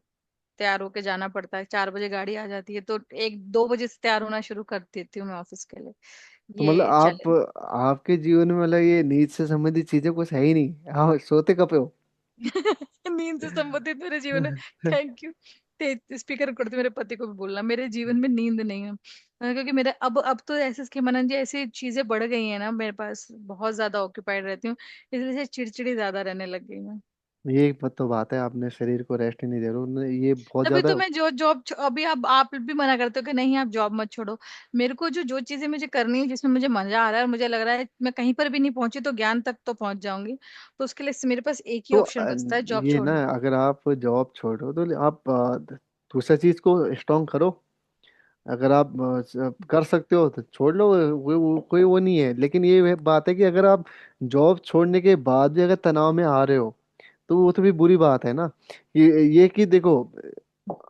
तैयार होके जाना पड़ता है। 4 बजे गाड़ी आ जाती है, तो 1-2 बजे से तैयार होना शुरू कर देती हूँ मैं ऑफिस के लिए। तो मतलब ये चैलेंज। आपके जीवन में मतलब ये नींद से संबंधित चीजें कुछ है ही नहीं, आप सोते कब पे हो? नींद से संबंधित मेरे जीवन में, थैंक यू। स्पीकर करते मेरे पति को भी बोलना, मेरे जीवन में नींद नहीं है। क्योंकि मेरे अब तो ऐसे इसके मनन जी ऐसी चीजें बढ़ गई हैं ना, मेरे पास बहुत ज्यादा ऑक्यूपाइड रहती हूँ, इसलिए से चिड़चिड़ी ज्यादा रहने लग गई मैं। ये एक तो बात है, आपने शरीर को रेस्ट ही नहीं दे रहे हो, ये बहुत तभी ज्यादा। तो मैं जो जॉब, अभी आप भी मना करते हो कि नहीं आप जॉब मत छोड़ो। मेरे को जो जो चीजें मुझे करनी है, जिसमें मुझे मजा आ रहा है और मुझे लग रहा है मैं कहीं पर भी नहीं पहुंची तो ज्ञान तक तो पहुंच जाऊंगी, तो उसके लिए मेरे पास एक ही तो ऑप्शन बचता है, जॉब ये ना, छोड़ना। अगर आप जॉब छोड़ो तो आप दूसरा चीज को स्ट्रॉन्ग करो। अगर आप कर सकते हो तो छोड़ लो, कोई वो नहीं है। लेकिन ये बात है कि अगर आप जॉब छोड़ने के बाद भी अगर तनाव में आ रहे हो, तो वो तो भी बुरी बात है ना। ये कि देखो,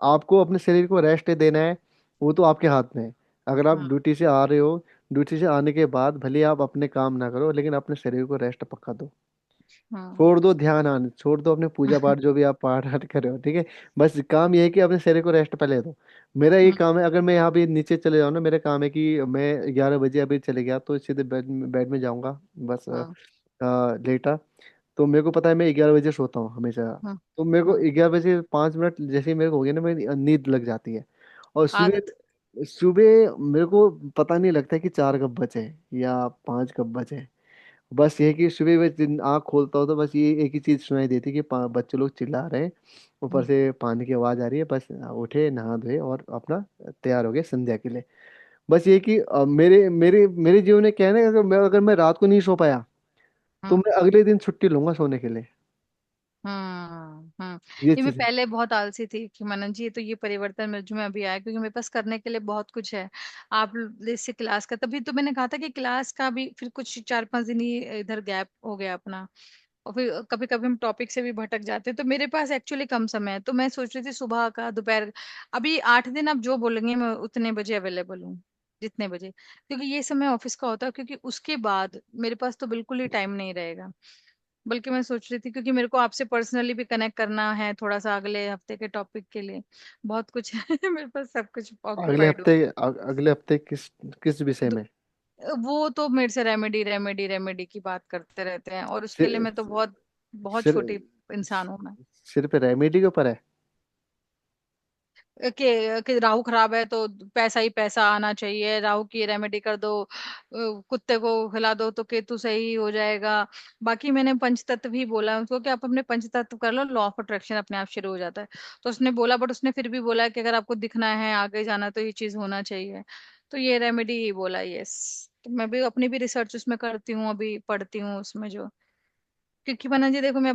आपको अपने शरीर को रेस्ट देना है, वो तो आपके हाथ में है। अगर आप हम्म। ड्यूटी से आ रहे हो, ड्यूटी से आने के बाद भले ही आप अपने काम ना करो, लेकिन अपने शरीर को रेस्ट पक्का दो। हम्म। छोड़ दो ध्यान आने, छोड़ दो अपने पूजा पाठ जो भी आप पाठ हट कर रहे हो, ठीक है। बस काम ये है कि अपने शरीर को रेस्ट पहले दो। मेरा ये हम्म। काम है, अगर मैं यहाँ पे नीचे चले जाऊँ ना, मेरा काम है कि मैं 11 बजे अभी चले गया तो सीधे बेड में जाऊंगा, बस हम्म। लेटा। तो मेरे को पता है मैं 11 बजे सोता हूँ हमेशा। हम्म। तो मेरे को हम्म। 11 बजे 5 मिनट जैसे ही मेरे को हो गया ना, मेरी नींद लग जाती है। और सुबह आदत। सुबह मेरे को पता नहीं लगता कि 4 कब बचे या 5 कब बचे। बस ये है कि सुबह में आँख खोलता हूँ तो बस ये एक ही चीज सुनाई देती कि बच्चे लोग चिल्ला रहे हैं, ऊपर से पानी की आवाज आ रही है। बस उठे, नहा धोए और अपना तैयार हो गए संध्या के लिए। बस ये कि मेरे मेरे मेरे जीवन में क्या है ना, अगर मैं रात को नहीं सो पाया तो हम्म मैं अगले दिन छुट्टी लूंगा सोने के लिए। हम्म। ये ये मैं चीज है। पहले बहुत आलसी थी कि मनन जी, ये तो ये परिवर्तन मुझ में अभी आया क्योंकि मेरे पास करने के लिए बहुत कुछ है। आप इससे क्लास का, तभी तो मैंने कहा था कि क्लास का भी फिर कुछ 4-5 दिन ही इधर गैप हो गया अपना। और फिर कभी कभी हम टॉपिक से भी भटक जाते हैं, तो मेरे पास एक्चुअली कम समय है, तो मैं सोच रही थी सुबह का, दोपहर अभी 8 दिन आप जो बोलेंगे मैं उतने बजे अवेलेबल हूँ, जितने बजे, क्योंकि ये समय ऑफिस का होता है, क्योंकि उसके बाद मेरे पास तो बिल्कुल ही टाइम नहीं रहेगा। बल्कि मैं सोच रही थी क्योंकि मेरे को आपसे पर्सनली भी कनेक्ट करना है थोड़ा सा अगले हफ्ते के टॉपिक के लिए, बहुत कुछ है मेरे पास, सब कुछ अगले ऑक्यूपाइड हफ्ते हूँ। अगले हफ्ते किस किस विषय दो- में? वो तो मेरे से रेमेडी रेमेडी रेमेडी की बात करते रहते हैं, और उसके लिए सिर मैं तो बहुत बहुत सिर छोटी इंसान हूँ मैं। सिर्फ रेमेडी के ऊपर है? कि राहु खराब है तो पैसा ही पैसा आना चाहिए, राहु की रेमेडी कर दो, कुत्ते को खिला दो तो केतु सही हो जाएगा। बाकी मैंने पंचतत्व भी बोला उसको कि आप अपने पंचतत्व कर लो, लॉ ऑफ अट्रैक्शन अपने आप शुरू हो जाता है। तो उसने बोला, बट उसने फिर भी बोला कि अगर आपको दिखना है आगे जाना तो ये चीज होना चाहिए। तो ये रेमेडी ही बोला, यस। तो मैं भी अपनी भी रिसर्च उसमें करती हूँ, अभी पढ़ती हूँ उसमें जो, क्योंकि मना जी देखो मैं